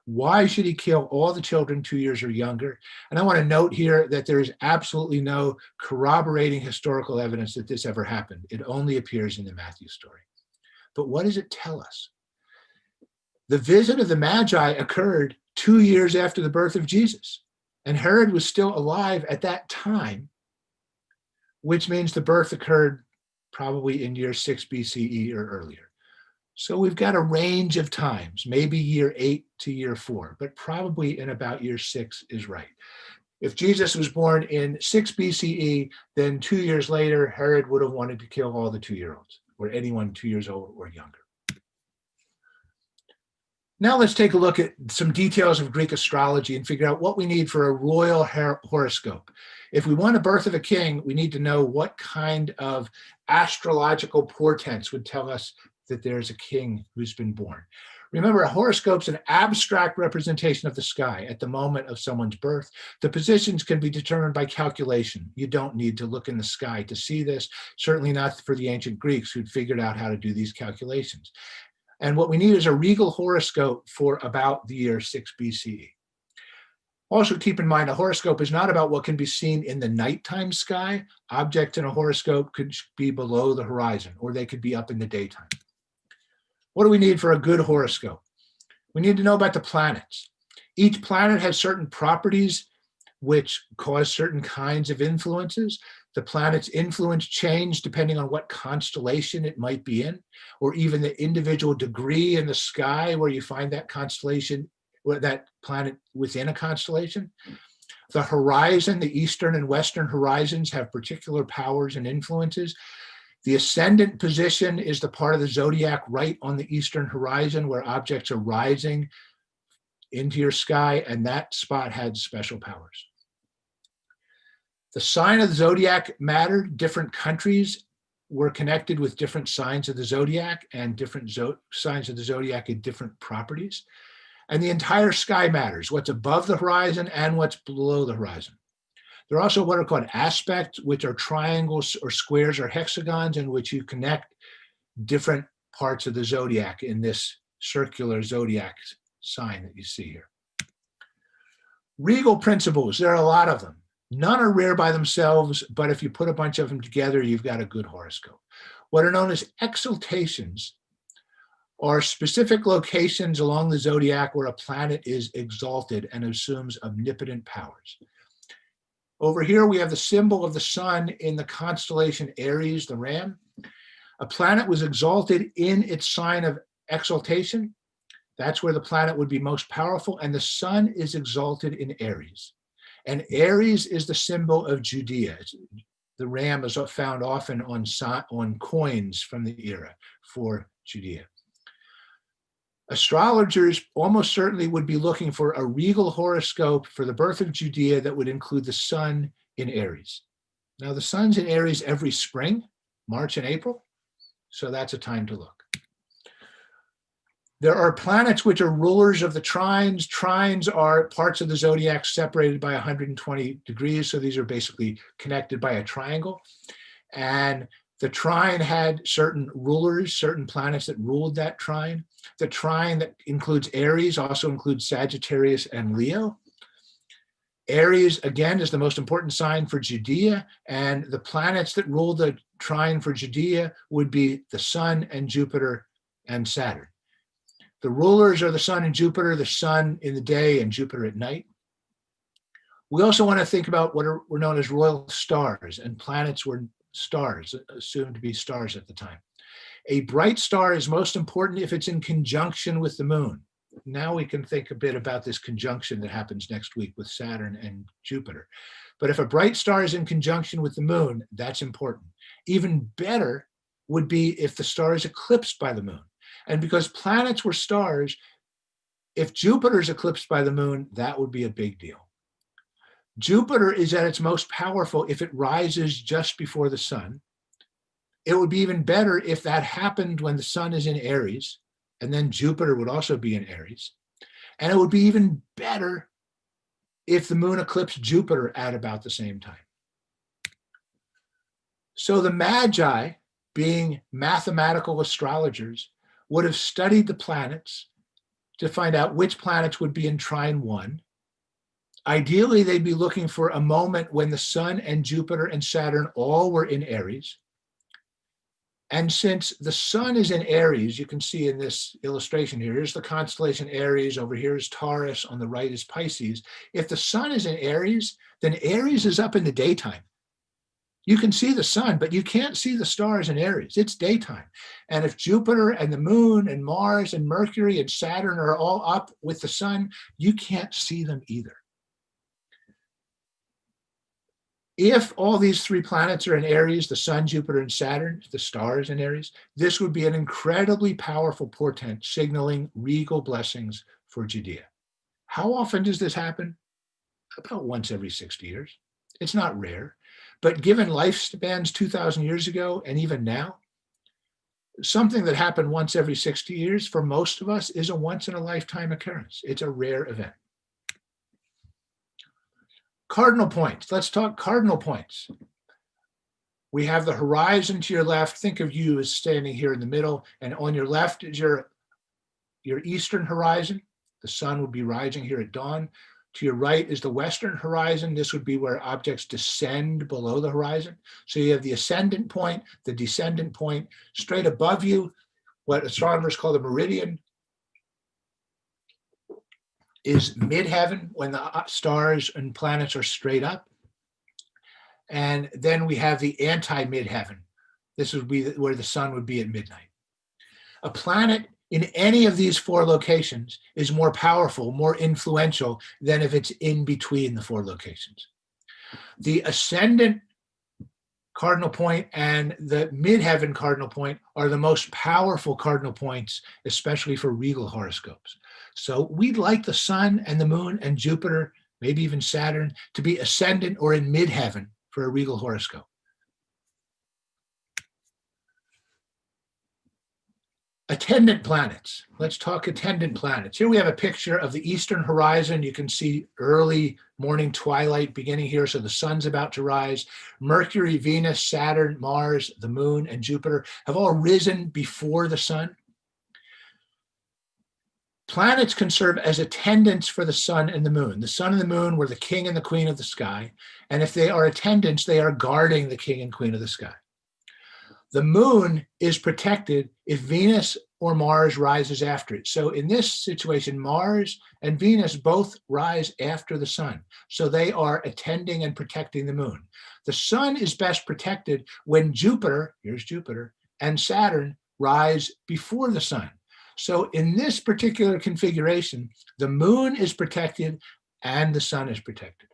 Why should he kill all the children 2 years or younger? And I want to note here that there is absolutely no corroborating historical evidence that this ever happened. It only appears in the Matthew story. But what does it tell us? The visit of the Magi occurred 2 years after the birth of Jesus, and Herod was still alive at that time, which means the birth occurred probably in year 6 BCE or earlier. So we've got a range of times, maybe year 8 to year 4, but probably in about year 6 is right. If Jesus was born in 6 BCE, then 2 years later, Herod would have wanted to kill all the 2-year-olds or anyone 2 years old or younger. Now let's take a look at some details of Greek astrology and figure out what we need for a royal horoscope. If we want a birth of a king, we need to know what kind of astrological portents would tell us that there's a king who's been born. Remember, a horoscope's an abstract representation of the sky at the moment of someone's birth. The positions can be determined by calculation. You don't need to look in the sky to see this, certainly not for the ancient Greeks who'd figured out how to do these calculations. And what we need is a regal horoscope for about the year 6 BCE. Also keep in mind, a horoscope is not about what can be seen in the nighttime sky. Objects in a horoscope could be below the horizon, or they could be up in the daytime. What do we need for a good horoscope? We need to know about the planets. Each planet has certain properties which cause certain kinds of influences. The planet's influence change depending on what constellation it might be in, or even the individual degree in the sky where you find that constellation, or that planet within a constellation. The horizon, the eastern and western horizons, have particular powers and influences. The ascendant position is the part of the zodiac right on the eastern horizon where objects are rising into your sky, and that spot had special powers. The sign of the zodiac mattered. Different countries were connected with different signs of the zodiac, and different signs of the zodiac had different properties. And the entire sky matters, what's above the horizon and what's below the horizon. There are also what are called aspects, which are triangles or squares or hexagons in which you connect different parts of the zodiac in this circular zodiac sign that you see here. Regal principles, there are a lot of them. None are rare by themselves, but if you put a bunch of them together, you've got a good horoscope. What are known as exultations are specific locations along the zodiac where a planet is exalted and assumes omnipotent powers. Over here, we have the symbol of the sun in the constellation Aries, the ram. A planet was exalted in its sign of exaltation. That's where the planet would be most powerful, and the sun is exalted in Aries. And Aries is the symbol of Judea. The ram is found often on coins from the era for Judea. Astrologers almost certainly would be looking for a regal horoscope for the birth of Judea that would include the sun in Aries. Now, the sun's in Aries every spring, March and April, so that's a time to look. There are planets which are rulers of the trines. Trines are parts of the zodiac separated by 120 degrees, so these are basically connected by a triangle. And the trine had certain rulers, certain planets that ruled that trine. The trine that includes Aries also includes Sagittarius and Leo. Aries, again, is the most important sign for Judea, and the planets that rule the trine for Judea would be the Sun and Jupiter and Saturn. The rulers are the Sun and Jupiter, the Sun in the day and Jupiter at night. We also want to think about what were known as royal stars, and planets were stars, assumed to be stars at the time. A bright star is most important if it's in conjunction with the moon. Now we can think a bit about this conjunction that happens next week with Saturn and Jupiter. But if a bright star is in conjunction with the moon, that's important. Even better would be if the star is eclipsed by the moon. And because planets were stars, if Jupiter is eclipsed by the moon, that would be a big deal. Jupiter is at its most powerful if it rises just before the sun. It would be even better if that happened when the sun is in Aries, and then Jupiter would also be in Aries. And it would be even better if the moon eclipsed Jupiter at about the same time. So the Magi, being mathematical astrologers, would have studied the planets to find out which planets would be in trine 1. Ideally, they'd be looking for a moment when the sun and Jupiter and Saturn all were in Aries. And since the sun is in Aries, you can see in this illustration here, here's the constellation Aries, over here is Taurus, on the right is Pisces. If the sun is in Aries, then Aries is up in the daytime. You can see the sun, but you can't see the stars in Aries. It's daytime. And if Jupiter and the moon and Mars and Mercury and Saturn are all up with the sun, you can't see them either. If all these three planets are in Aries, the sun, Jupiter, and Saturn, the stars in Aries, this would be an incredibly powerful portent signaling regal blessings for Judea. How often does this happen? About once every 60 years. It's not rare, but given lifespans 2,000 years ago and even now, something that happened once every 60 years for most of us is a once in a lifetime occurrence. It's a rare event. Cardinal points. Let's talk cardinal points. We have the horizon to your left. Think of you as standing here in the middle, and on your left is your eastern horizon. The sun would be rising here at dawn. To your right is the western horizon. This would be where objects descend below the horizon. So you have the ascendant point, the descendant point. Straight above you, what astronomers call the meridian, is midheaven, when the stars and planets are straight up. And then we have the anti-midheaven. This would be where the sun would be at midnight. A planet in any of these four locations is more powerful, more influential than if it's in between the four locations. The ascendant cardinal point and the midheaven cardinal point are the most powerful cardinal points, especially for regal horoscopes. So we'd like the sun and the moon and Jupiter, maybe even Saturn, to be ascendant or in midheaven for a regal horoscope. Attendant planets. Let's talk attendant planets. Here we have a picture of the eastern horizon. You can see early morning twilight beginning here, so the sun's about to rise. Mercury, Venus, Saturn, Mars, the moon, and Jupiter have all risen before the sun. Planets can serve as attendants for the sun and the moon. The sun and the moon were the king and the queen of the sky, and if they are attendants, they are guarding the king and queen of the sky. The moon is protected if Venus or Mars rises after it. So in this situation, Mars and Venus both rise after the sun. So they are attending and protecting the moon. The sun is best protected when Jupiter, here's Jupiter, and Saturn rise before the sun. So in this particular configuration, the moon is protected and the sun is protected.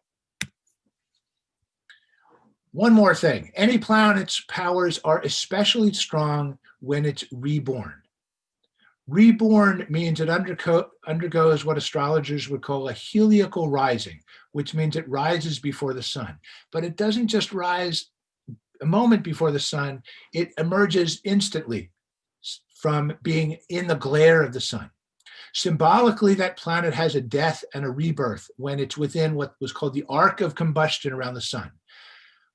One more thing, any planet's powers are especially strong when it's reborn. Reborn means it undergoes what astrologers would call a heliacal rising, which means it rises before the sun. But it doesn't just rise a moment before the sun, it emerges instantly from being in the glare of the sun. Symbolically, that planet has a death and a rebirth when it's within what was called the arc of combustion around the sun.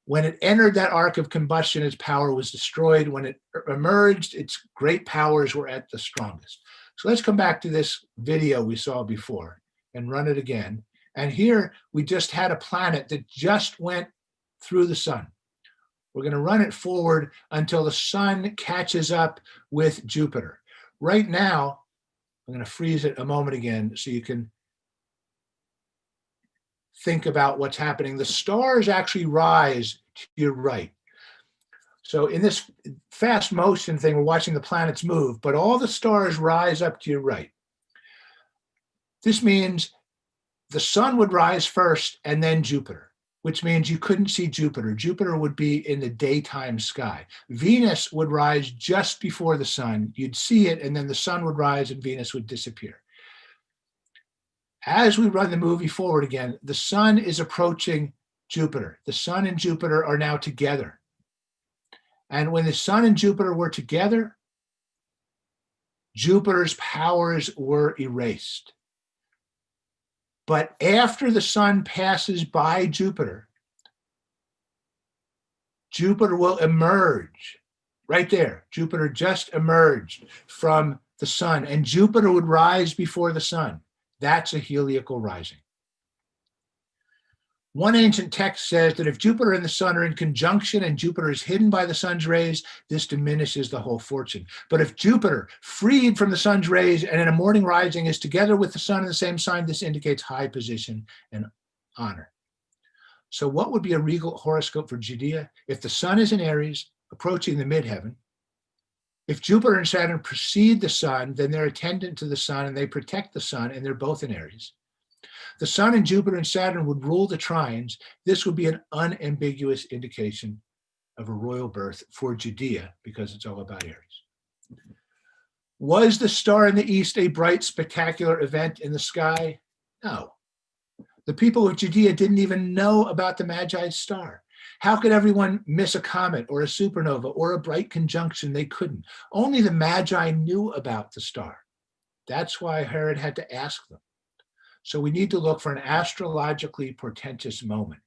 When it entered that arc of combustion, its power was destroyed. When it emerged, its great powers were at the strongest. So let's come back to this video we saw before and run it again. And here we just had a planet that just went through the sun. We're going to run it forward until the sun catches up with Jupiter. Right now, I'm going to freeze it a moment again so you can think about what's happening. The stars actually rise to your right. So in this fast motion thing, we're watching the planets move, but all the stars rise up to your right. This means the sun would rise first and then Jupiter, which means you couldn't see Jupiter. Jupiter would be in the daytime sky. Venus would rise just before the sun. You'd see it, and then the sun would rise and Venus would disappear. As we run the movie forward again, the sun is approaching Jupiter. The sun and Jupiter are now together. And when the sun and Jupiter were together, Jupiter's powers were erased. But after the sun passes by Jupiter, Jupiter will emerge. Right there, Jupiter just emerged from the sun, and Jupiter would rise before the sun. That's a heliacal rising. One ancient text says that if Jupiter and the sun are in conjunction and Jupiter is hidden by the sun's rays, this diminishes the whole fortune. But if Jupiter, freed from the sun's rays and in a morning rising, is together with the sun in the same sign, this indicates high position and honor. So what would be a regal horoscope for Judea? If the sun is in Aries, approaching the midheaven, if Jupiter and Saturn precede the sun, then they're attendant to the sun and they protect the sun, and they're both in Aries. The sun and Jupiter and Saturn would rule the trines. This would be an unambiguous indication of a royal birth for Judea, because it's all about Aries. Was the star in the east a bright, spectacular event in the sky? No. The people of Judea didn't even know about the Magi's star. How could everyone miss a comet or a supernova or a bright conjunction? They couldn't. Only the Magi knew about the star. That's why Herod had to ask them. So we need to look for an astrologically portentous moment.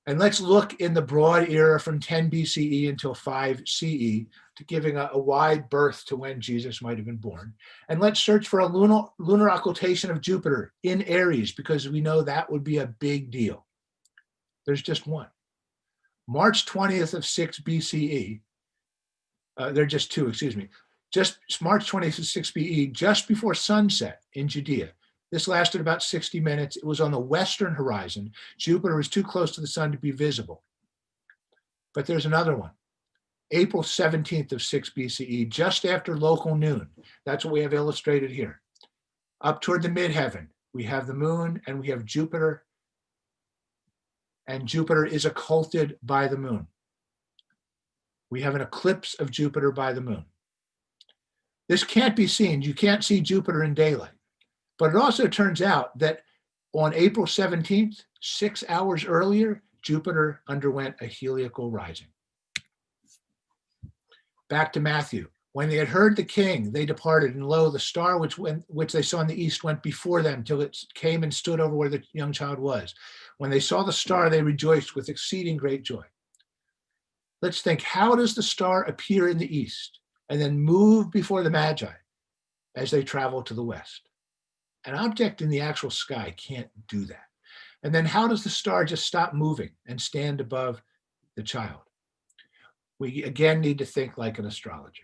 And let's look in the broad era from 10 BCE until 5 CE, to giving a wide berth to when Jesus might have been born. And let's search for a lunar occultation of Jupiter in Aries, because we know that would be a big deal. There's just one. March 20th of 6 BCE, there are just two, excuse me. Just March 20th of 6 BE, just before sunset in Judea. This lasted about 60 minutes. It was on the western horizon. Jupiter was too close to the sun to be visible. But there's another one. April 17th of 6 BCE, just after local noon. That's what we have illustrated here. Up toward the midheaven, we have the moon and we have Jupiter. And Jupiter is occulted by the moon. We have an eclipse of Jupiter by the moon. This can't be seen. You can't see Jupiter in daylight. But it also turns out that on April 17th, 6 hours earlier, Jupiter underwent a heliacal rising. Back to Matthew. When they had heard the king, they departed, and lo, the star which they saw in the east went before them till it came and stood over where the young child was. When they saw the star, they rejoiced with exceeding great joy. Let's think, how does the star appear in the east and then move before the Magi as they travel to the west? An object in the actual sky can't do that. And then how does the star just stop moving and stand above the child? We again need to think like an astrologer.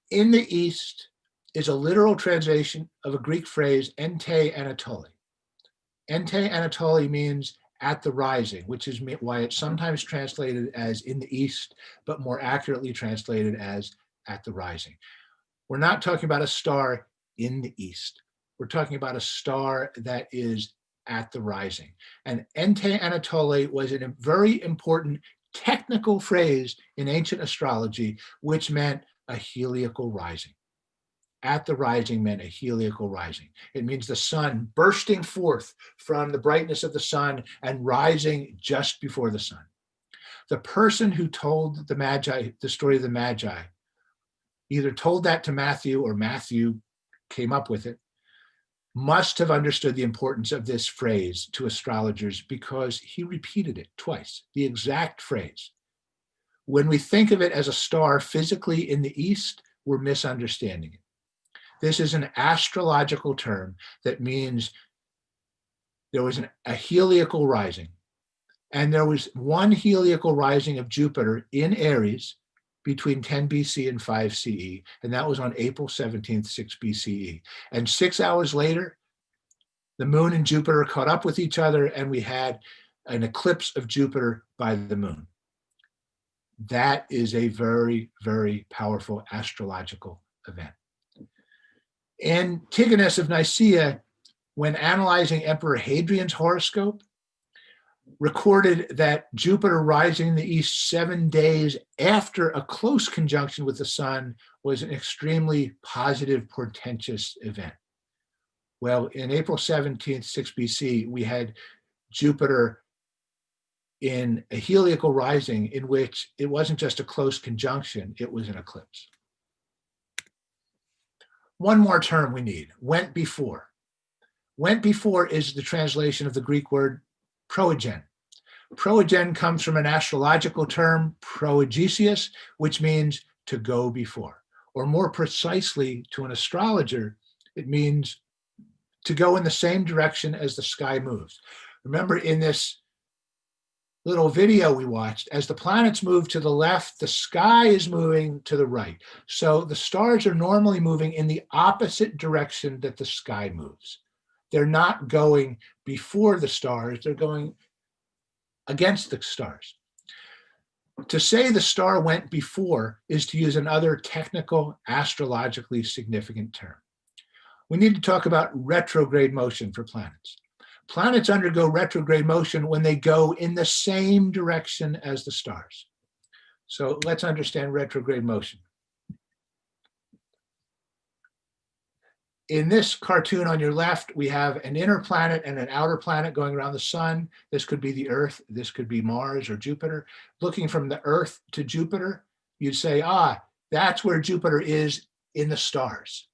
In the east is a literal translation of a Greek phrase, ente Anatoli. Ente Anatoli means at the rising, which is why it's sometimes translated as in the east, but more accurately translated as at the rising. We're not talking about a star in the east. We're talking about a star that is at the rising. And ente Anatoli was a very important technical phrase in ancient astrology, which meant a heliacal rising. At the rising meant a heliacal rising. It means the sun bursting forth from the brightness of the sun and rising just before the sun. The person who told the Magi, the story of the Magi, either told that to Matthew or Matthew came up with it, must have understood the importance of this phrase to astrologers, because he repeated it twice, the exact phrase. When we think of it as a star physically in the east, we're misunderstanding it. This is an astrological term that means there was a heliacal rising, and there was one heliacal rising of Jupiter in Aries between 10 BC and 5 CE, and that was on April 17th, 6 BCE. And 6 hours later, the moon and Jupiter caught up with each other, and we had an eclipse of Jupiter by the moon. That is a very, very powerful astrological event. Antigonus of Nicaea, when analyzing Emperor Hadrian's horoscope, recorded that Jupiter rising in the east 7 days after a close conjunction with the sun was an extremely positive, portentous event. Well, in April 17th, 6 BC, we had Jupiter in a heliacal rising in which it wasn't just a close conjunction, it was an eclipse. One more term we need, went before. Went before is the translation of the Greek word proagen. Proagen comes from an astrological term, proagesius, which means to go before. Or more precisely, to an astrologer, it means to go in the same direction as the sky moves. Remember, in this little video we watched, as the planets move to the left, the sky is moving to the right. So the stars are normally moving in the opposite direction that the sky moves. They're not going before the stars, they're going against the stars. To say the star went before is to use another technical, astrologically significant term. We need to talk about retrograde motion for planets. Planets undergo retrograde motion when they go in the same direction as the stars. So let's understand retrograde motion. In this cartoon on your left, we have an inner planet and an outer planet going around the sun. This could be the Earth, this could be Mars or Jupiter. Looking from the Earth to Jupiter, you'd say, that's where Jupiter is in the stars.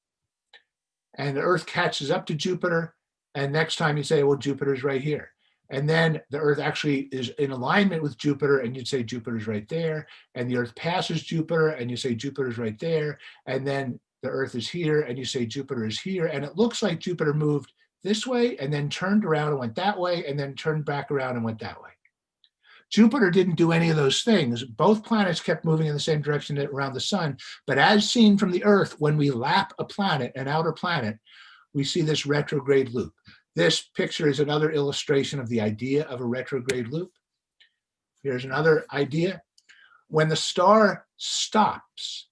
And the Earth catches up to Jupiter, and next time you say, well, Jupiter's right here. And then the Earth actually is in alignment with Jupiter, and you'd say Jupiter's right there. And the Earth passes Jupiter, and you say Jupiter's right there. And then the Earth is here, and you say Jupiter is here. And it looks like Jupiter moved this way, and then turned around and went that way, and then turned back around and went that way. Jupiter didn't do any of those things. Both planets kept moving in the same direction around the sun. But as seen from the Earth, when we lap a planet, an outer planet, we see this retrograde loop. This picture is another illustration of the idea of a retrograde loop. Here's another idea. When the star stops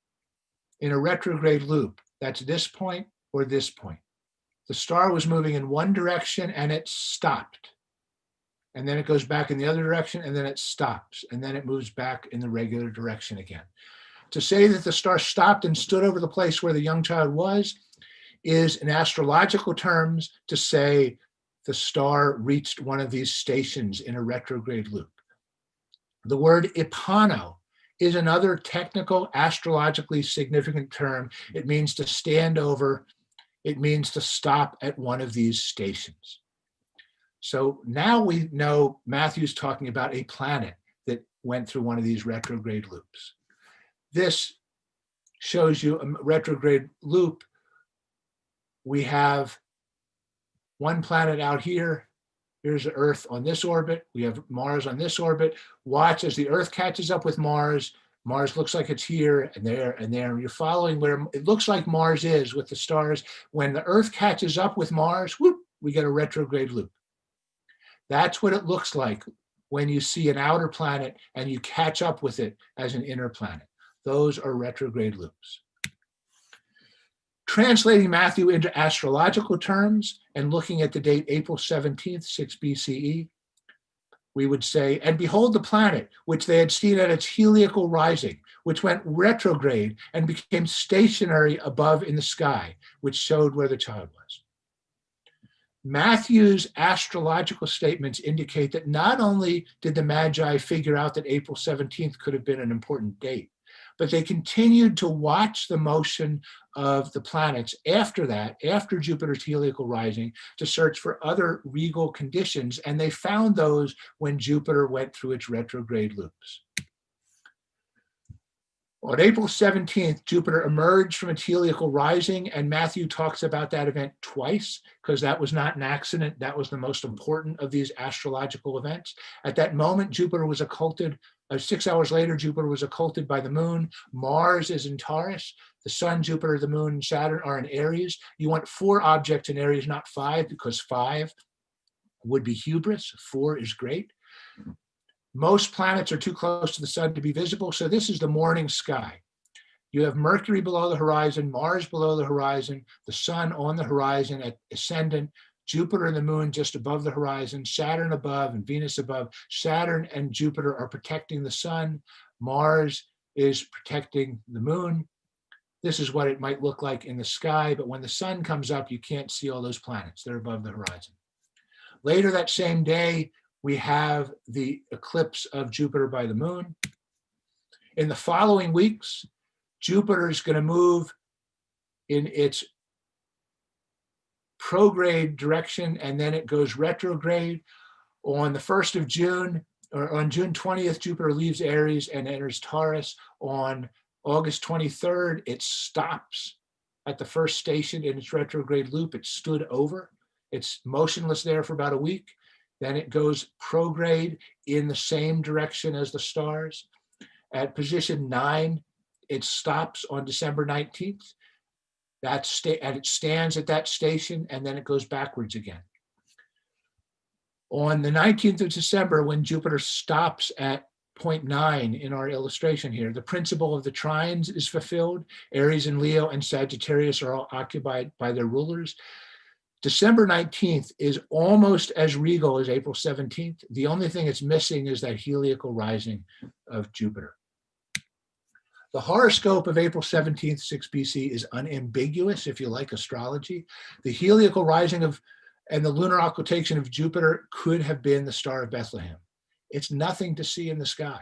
in a retrograde loop, that's this point or this point. The star was moving in one direction and it stopped. And then it goes back in the other direction, and then it stops, and then it moves back in the regular direction again. To say that the star stopped and stood over the place where the young child was is, in astrological terms, to say the star reached one of these stations in a retrograde loop. The word ipano is another technical, astrologically significant term. It means to stand over. It means to stop at one of these stations. So now we know Matthew's talking about a planet that went through one of these retrograde loops. This shows you a retrograde loop. We have one planet out here. Here's the Earth on this orbit. We have Mars on this orbit. Watch as the Earth catches up with Mars. Mars looks like it's here and there and there. You're following where it looks like Mars is with the stars. When the Earth catches up with Mars, whoop, we get a retrograde loop. That's what it looks like when you see an outer planet and you catch up with it as an inner planet. Those are retrograde loops. Translating Matthew into astrological terms and looking at the date April 17th, 6 BCE, we would say, and behold the planet, which they had seen at its heliacal rising, which went retrograde and became stationary above in the sky, which showed where the child was. Matthew's astrological statements indicate that not only did the Magi figure out that April 17th could have been an important date, but they continued to watch the motion of the planets after that, after Jupiter's heliacal rising, to search for other regal conditions, and they found those when Jupiter went through its retrograde loops. On April 17th, Jupiter emerged from its heliacal rising, and Matthew talks about that event twice, because that was not an accident. That was the most important of these astrological events. At that moment, Jupiter was occulted. 6 hours later, Jupiter was occulted by the moon. Mars is in Taurus. The sun, Jupiter, the moon, and Saturn are in Aries. You want 4 objects in Aries, not 5, because 5 would be hubris. 4 is great. Most planets are too close to the sun to be visible, so this is the morning sky. You have Mercury below the horizon, Mars below the horizon, the sun on the horizon at ascendant, Jupiter and the moon just above the horizon, Saturn above and Venus above. Saturn and Jupiter are protecting the sun. Mars is protecting the moon. This is what it might look like in the sky, but when the sun comes up, you can't see all those planets. They're above the horizon. Later that same day, we have the eclipse of Jupiter by the moon. In the following weeks, Jupiter is going to move in its prograde direction, and then it goes retrograde. On the 1st of June, or on June 20th, Jupiter leaves Aries and enters Taurus. On August 23rd, it stops at the first station in its retrograde loop. It stood over. It's motionless there for about a week. Then it goes prograde in the same direction as the stars. At position 9, it stops on December 19th. and it stands at that station, and then it goes backwards again. On the 19th of December, when Jupiter stops at point 9 in our illustration here, the principle of the trines is fulfilled. Aries and Leo and Sagittarius are all occupied by their rulers. December 19th is almost as regal as April 17th. The only thing it's missing is that heliacal rising of Jupiter. The horoscope of April 17th, 6 BC is unambiguous if you like astrology. The heliacal rising and the lunar occultation of Jupiter could have been the Star of Bethlehem. It's nothing to see in the sky,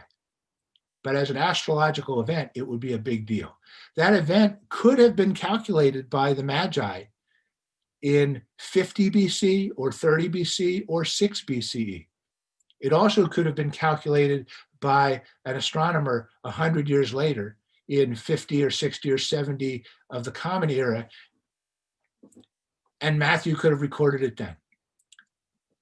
but as an astrological event, it would be a big deal. That event could have been calculated by the Magi in 50 BC or 30 BC or 6 BCE. It also could have been calculated by an astronomer 100 years later in 50 or 60 or 70 of the Common Era, and Matthew could have recorded it then.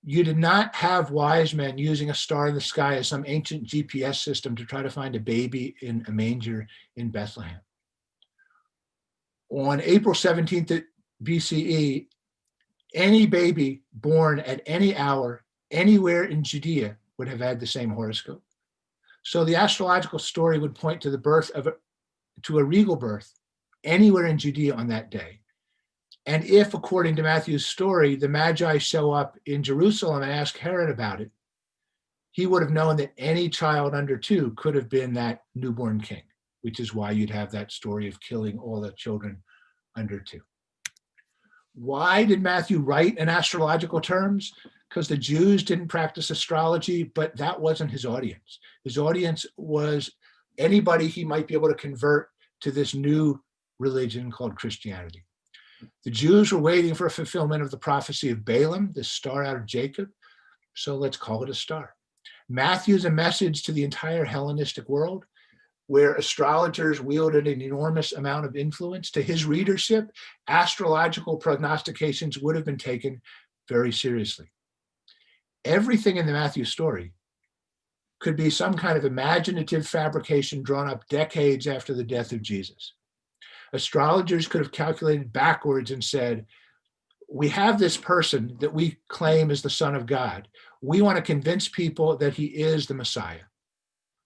You did not have wise men using a star in the sky as some ancient GPS system to try to find a baby in a manger in Bethlehem. On April 17th BCE, any baby born at any hour, anywhere in Judea would have had the same horoscope. So the astrological story would point to the birth to a regal birth anywhere in Judea on that day. And if, according to Matthew's story, the Magi show up in Jerusalem and ask Herod about it, he would have known that any child under 2 could have been that newborn king, which is why you'd have that story of killing all the children under 2. Why did Matthew write in astrological terms? Because the Jews didn't practice astrology, but that wasn't his audience. His audience was anybody he might be able to convert to this new religion called Christianity. The Jews were waiting for a fulfillment of the prophecy of Balaam, the star out of Jacob, so let's call it a star. Matthew is a message to the entire Hellenistic world, where astrologers wielded an enormous amount of influence. To his readership, astrological prognostications would have been taken very seriously. Everything in the Matthew story could be some kind of imaginative fabrication drawn up decades after the death of Jesus. Astrologers could have calculated backwards and said, we have this person that we claim is the Son of God. We want to convince people that he is the Messiah.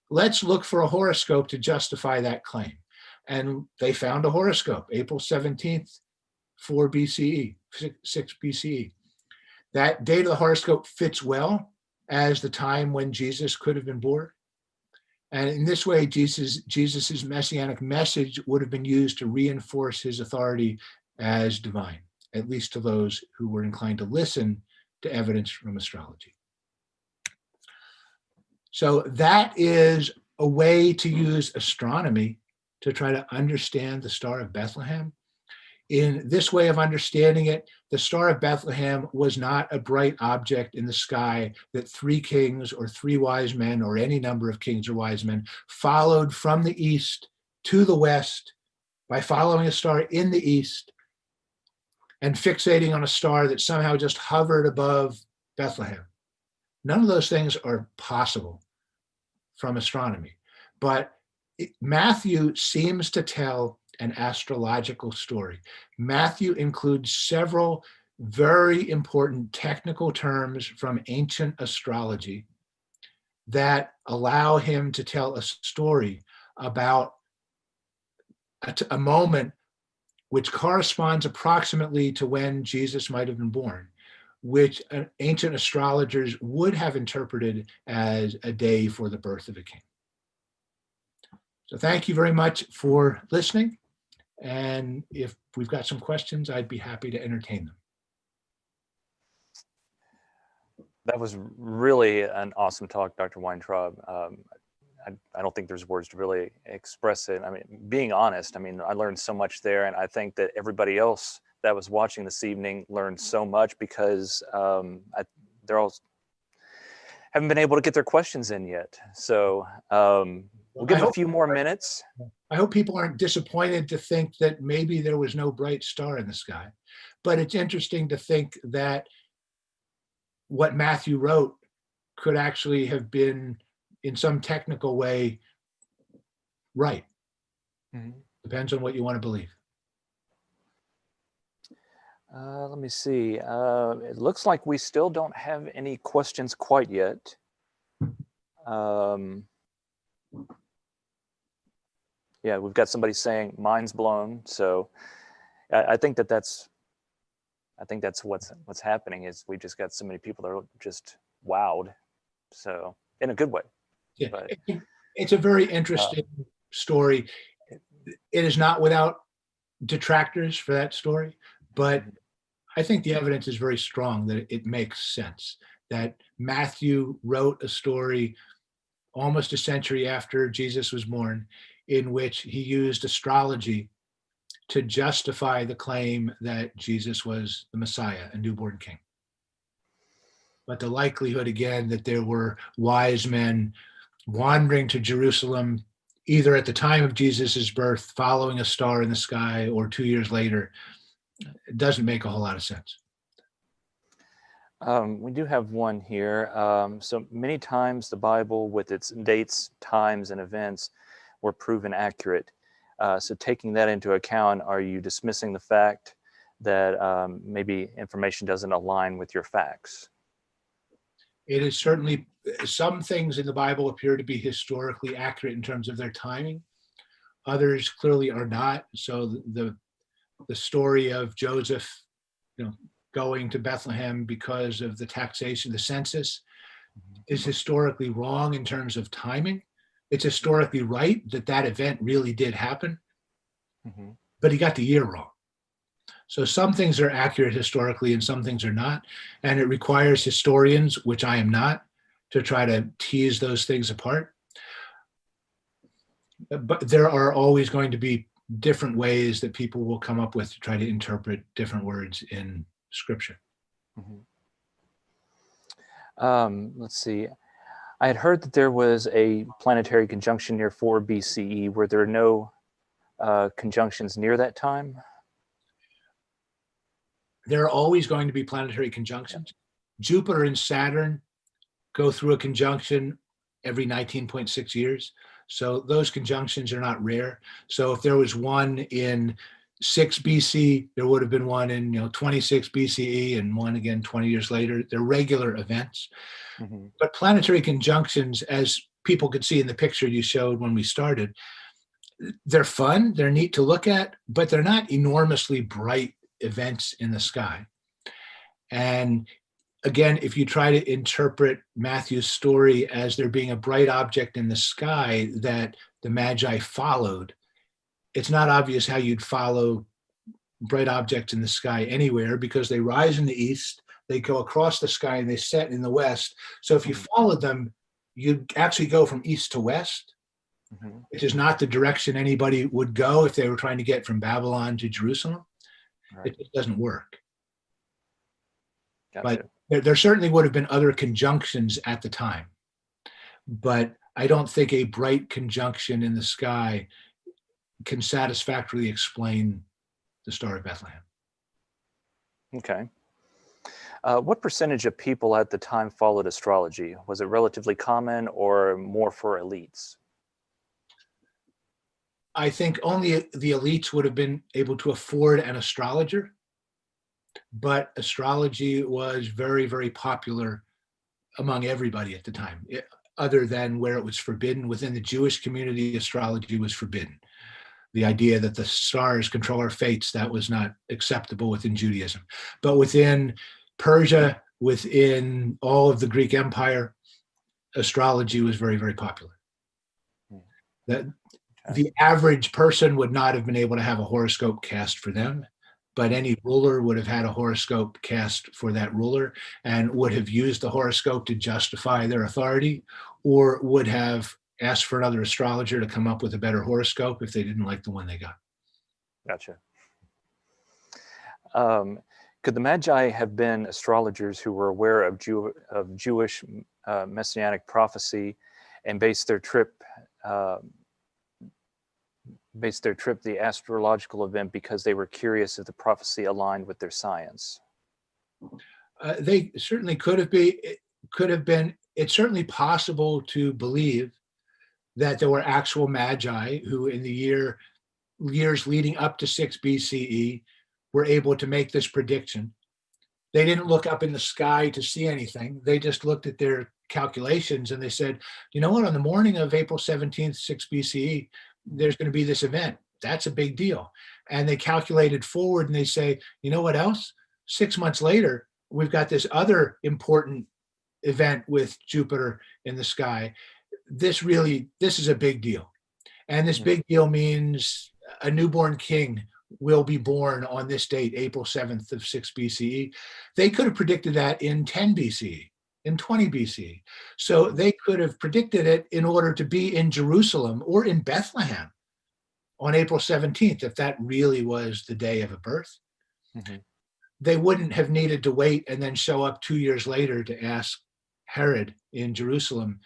Let's look for a horoscope to justify that claim. And they found a horoscope, April 17th, 4 BCE, 6 BCE. That date of the horoscope fits well as the time when Jesus could have been born. And in this way, Jesus's messianic message would have been used to reinforce his authority as divine, at least to those who were inclined to listen to evidence from astrology. So that is a way to use astronomy to try to understand the Star of Bethlehem. In this way of understanding it, the Star of Bethlehem was not a bright object in the sky that 3 kings or 3 wise men or any number of kings or wise men followed from the east to the west by following a star in the east and fixating on a star that somehow just hovered above Bethlehem. None of those things are possible from astronomy, but Matthew seems to tell an astrological story. Matthew includes several very important technical terms from ancient astrology that allow him to tell a story about a moment which corresponds approximately to when Jesus might have been born, which ancient astrologers would have interpreted as a day for the birth of a king. So thank you very much for listening. And if we've got some questions, I'd be happy to entertain them. That was really an awesome talk, Dr. Weintraub. I don't think there's words to really express it. I mean, being honest, I mean, I learned so much there, and I think that everybody else that was watching this evening learned so much because they're all haven't been able to get their questions in yet. So we'll give them a few more minutes. I hope people aren't disappointed to think that maybe there was no bright star in the sky, but it's interesting to think that what Matthew wrote could actually have been in some technical way right. Mm-hmm. Depends on what you want to believe. Let me see. It looks like we still don't have any questions quite yet. Yeah, we've got somebody saying mind's blown. So I think that's what's happening is we just got so many people that are just wowed. So in a good way. Yeah, But it's a very interesting story. It is not without detractors for that story, but I think the evidence is very strong that it makes sense, that Matthew wrote a story almost a century after Jesus was born, in which he used astrology to justify the claim that Jesus was the Messiah, a newborn king. But the likelihood, again, that there were wise men wandering to Jerusalem, either at the time of Jesus's birth, following a star in the sky, or 2 years later, it doesn't make a whole lot of sense. We do have one here. So many times the Bible, with its dates, times, and events, were proven accurate. So taking that into account, are you dismissing the fact that maybe information doesn't align with your facts? It is certainly, some things in the Bible appear to be historically accurate in terms of their timing. Others clearly are not. So the story of Joseph, going to Bethlehem because of the taxation, the census, is historically wrong in terms of timing. It's historically right that event really did happen, but he got the year wrong. So some things are accurate historically and some things are not. And it requires historians, which I am not, to try to tease those things apart. But there are always going to be different ways that people will come up with to try to interpret different words in Scripture. Let's see. I had heard that there was a planetary conjunction near 4 BCE. Were there no conjunctions near that time? There are always going to be planetary conjunctions. Jupiter and Saturn go through a conjunction every 19.6 years. So those conjunctions are not rare. So if there was one in 6 BC, there would have been one in 26 BCE and one again 20 years later. They're regular events. But planetary conjunctions, as people could see in the picture you showed when we started, they're fun, they're neat to look at, but they're not enormously bright events in the sky. And again, if you try to interpret Matthew's story as there being a bright object in the sky that the Magi followed, it's not obvious how you'd follow bright objects in the sky anywhere, because they rise in the east, they go across the sky, and they set in the west. So if you followed them, you'd actually go from east to west, which is not the direction anybody would go if they were trying to get from Babylon to Jerusalem. Right. It just doesn't work. Gotcha. But there certainly would have been other conjunctions at the time. But I don't think a bright conjunction in the sky can satisfactorily explain the Star of Bethlehem. Okay. What percentage of people at the time followed astrology? Was it relatively common or more for elites? I think only the elites would have been able to afford an astrologer, but astrology was very, very popular among everybody at the time, other than where it was forbidden. Within the Jewish community, astrology was forbidden. The idea that the stars control our fates, that was not acceptable within Judaism. But within Persia, within all of the Greek Empire, astrology was very, very popular. The average person would not have been able to have a horoscope cast for them, but any ruler would have had a horoscope cast for that ruler and would have used the horoscope to justify their authority, or would have asked for another astrologer to come up with a better horoscope if they didn't like the one they got. Gotcha. Could the Magi have been astrologers who were aware of Jewish messianic prophecy and based their trip the astrological event because they were curious if the prophecy aligned with their science? They certainly could have been. It's certainly possible to believe that there were actual Magi who, in the years leading up to 6 BCE, were able to make this prediction. They didn't look up in the sky to see anything. They just looked at their calculations and they said, you know what, on the morning of April 17th, 6 BCE, there's going to be this event. That's a big deal. And they calculated forward and they say, you know what else? 6 months later, we've got this other important event with Jupiter in the sky. This is a big deal. And this big deal means a newborn king will be born on this date, April 7th of 6 BCE. They could have predicted that in 10 BCE, in 20 BCE. So they could have predicted it in order to be in Jerusalem or in Bethlehem on April 17th, if that really was the day of a birth. Mm-hmm. They wouldn't have needed to wait and then show up 2 years later to ask Herod in Jerusalem,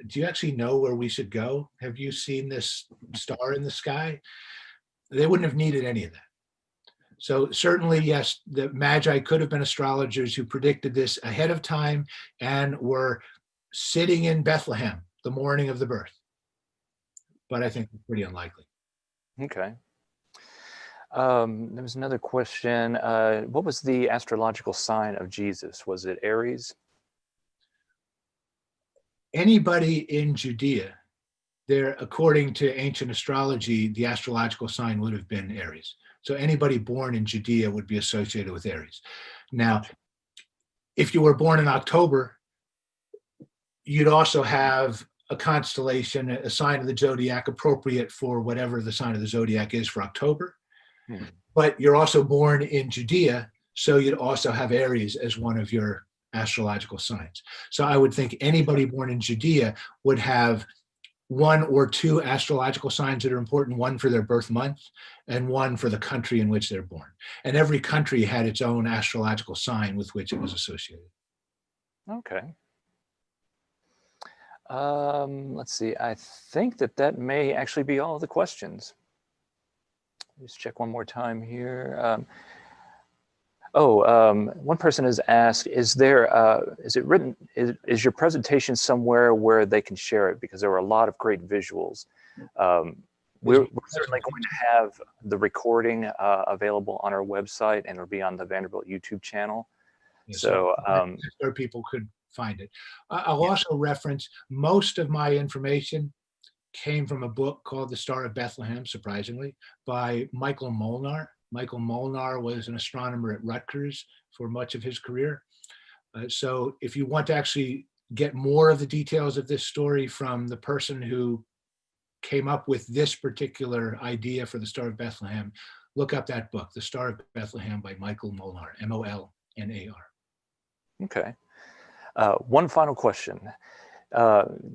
do you actually know where we should go? Have you seen this star in the sky? They wouldn't have needed any of that. So certainly, yes, the Magi could have been astrologers who predicted this ahead of time and were sitting in Bethlehem the morning of the birth. But I think it's pretty unlikely. Okay. There was another question. What was the astrological sign of Jesus? Was it Aries? Anybody in Judea, according to ancient astrology, the astrological sign would have been Aries. So anybody born in Judea would be associated with Aries. Now, if you were born in October, you'd also have a constellation, a sign of the zodiac appropriate for whatever the sign of the zodiac is for October. But you're also born in Judea, so you'd also have Aries as one of your astrological signs. So I would think anybody born in Judea would have one or two astrological signs that are important, one for their birth month and one for the country in which they're born. And every country had its own astrological sign with which it was associated. Okay. Let's see. I think that may actually be all of the questions. Let's check one more time here. One person has asked, is your presentation somewhere where they can share it? Because there were a lot of great visuals. We're certainly going to have the recording available on our website, and it'll be on the Vanderbilt YouTube channel. Yeah, so where people could find it. I'll also reference most of my information came from a book called The Star of Bethlehem, surprisingly, by Michael Molnar. Michael Molnar was an astronomer at Rutgers for much of his career. So if you want to actually get more of the details of this story from the person who came up with this particular idea for the Star of Bethlehem, look up that book, The Star of Bethlehem by Michael Molnar, M-O-L-N-A-R. Okay. One final question.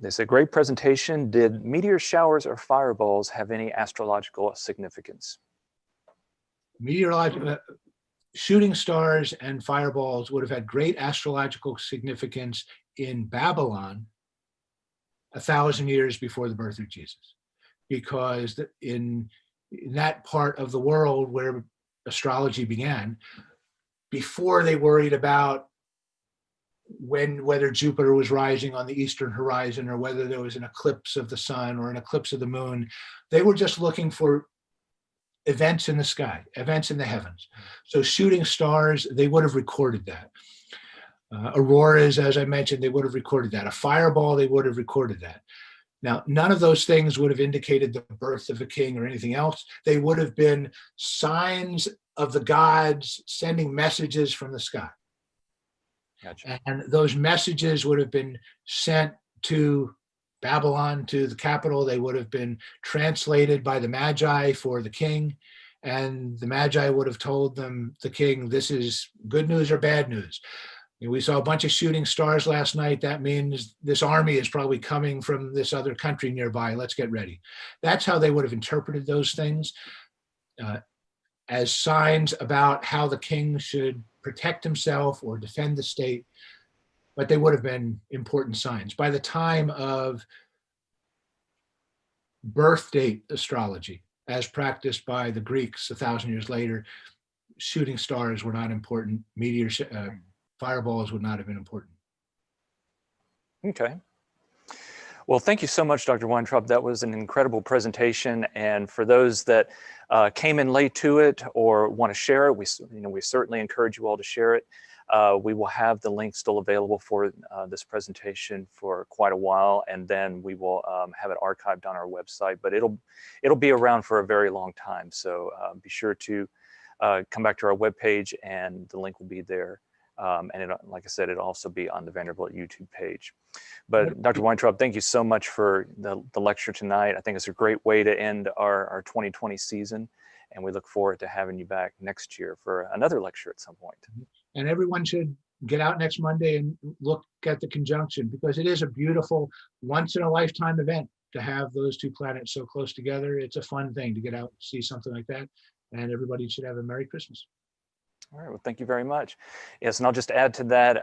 It's a great presentation. Did meteor showers or fireballs have any astrological significance? Meteorological shooting stars and fireballs would have had great astrological significance in Babylon 1,000 years before the birth of Jesus, because in that part of the world where astrology began, before they worried about whether Jupiter was rising on the eastern horizon or whether there was an eclipse of the sun or an eclipse of the moon, they were just looking for events in the sky, events in the heavens. So shooting stars, they would have recorded that. Auroras, as I mentioned, they would have recorded that. A fireball, they would have recorded that. Now, none of those things would have indicated the birth of a king or anything else. They would have been signs of the gods sending messages from the sky. Gotcha. And those messages would have been sent to Babylon, to the capital. They would have been translated by the Magi for the king. And the Magi would have told the king, this is good news or bad news. We saw a bunch of shooting stars last night. That means this army is probably coming from this other country nearby. Let's get ready. That's how they would have interpreted those things as signs about how the king should protect himself or defend the state. But they would have been important signs. By the time of birth date astrology, as practiced by the Greeks 1,000 years later, shooting stars were not important. Fireballs would not have been important. Okay. Well, thank you so much, Dr. Weintraub. That was an incredible presentation. And for those that came in late to it or want to share it, we certainly encourage you all to share it. We will have the link still available for this presentation for quite a while, and then we will have it archived on our website. But it'll be around for a very long time. So be sure to come back to our webpage, and the link will be there. Like I said, it'll also be on the Vanderbilt YouTube page. But Dr. Weintraub, thank you so much for the lecture tonight. I think it's a great way to end our 2020 season, and we look forward to having you back next year for another lecture at some point. And everyone should get out next Monday and look at the conjunction, because it is a beautiful once-in-a-lifetime event to have those two planets so close together. It's a fun thing to get out and see something like that, and everybody should have a Merry Christmas. All right, well, thank you very much. Yes, and I'll just add to that,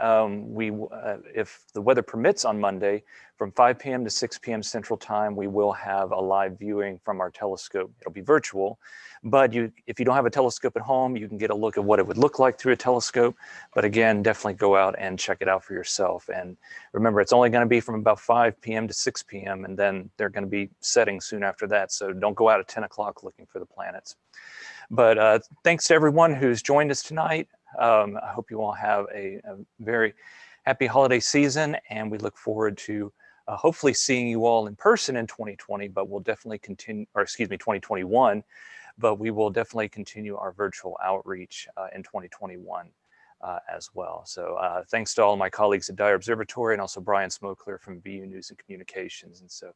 if the weather permits on Monday, from 5 p.m. to 6 p.m. Central Time, we will have a live viewing from our telescope. It'll be virtual, but if you don't have a telescope at home, you can get a look at what it would look like through a telescope. But again, definitely go out and check it out for yourself. And remember, it's only going to be from about 5 p.m. to 6 p.m., and then they're going to be setting soon after that. So don't go out at 10 o'clock looking for the planets. But thanks to everyone who's joined us tonight. I hope you all have a very happy holiday season, and we look forward to hopefully seeing you all in person in 2020, but we'll definitely continue, or excuse me, 2021, but we will definitely continue our virtual outreach in 2021 as well. So thanks to all my colleagues at Dyer Observatory, and also Brian Smokler from VU News and Communications. And so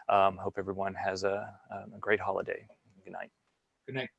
hope everyone has a great holiday. Good night. Good night.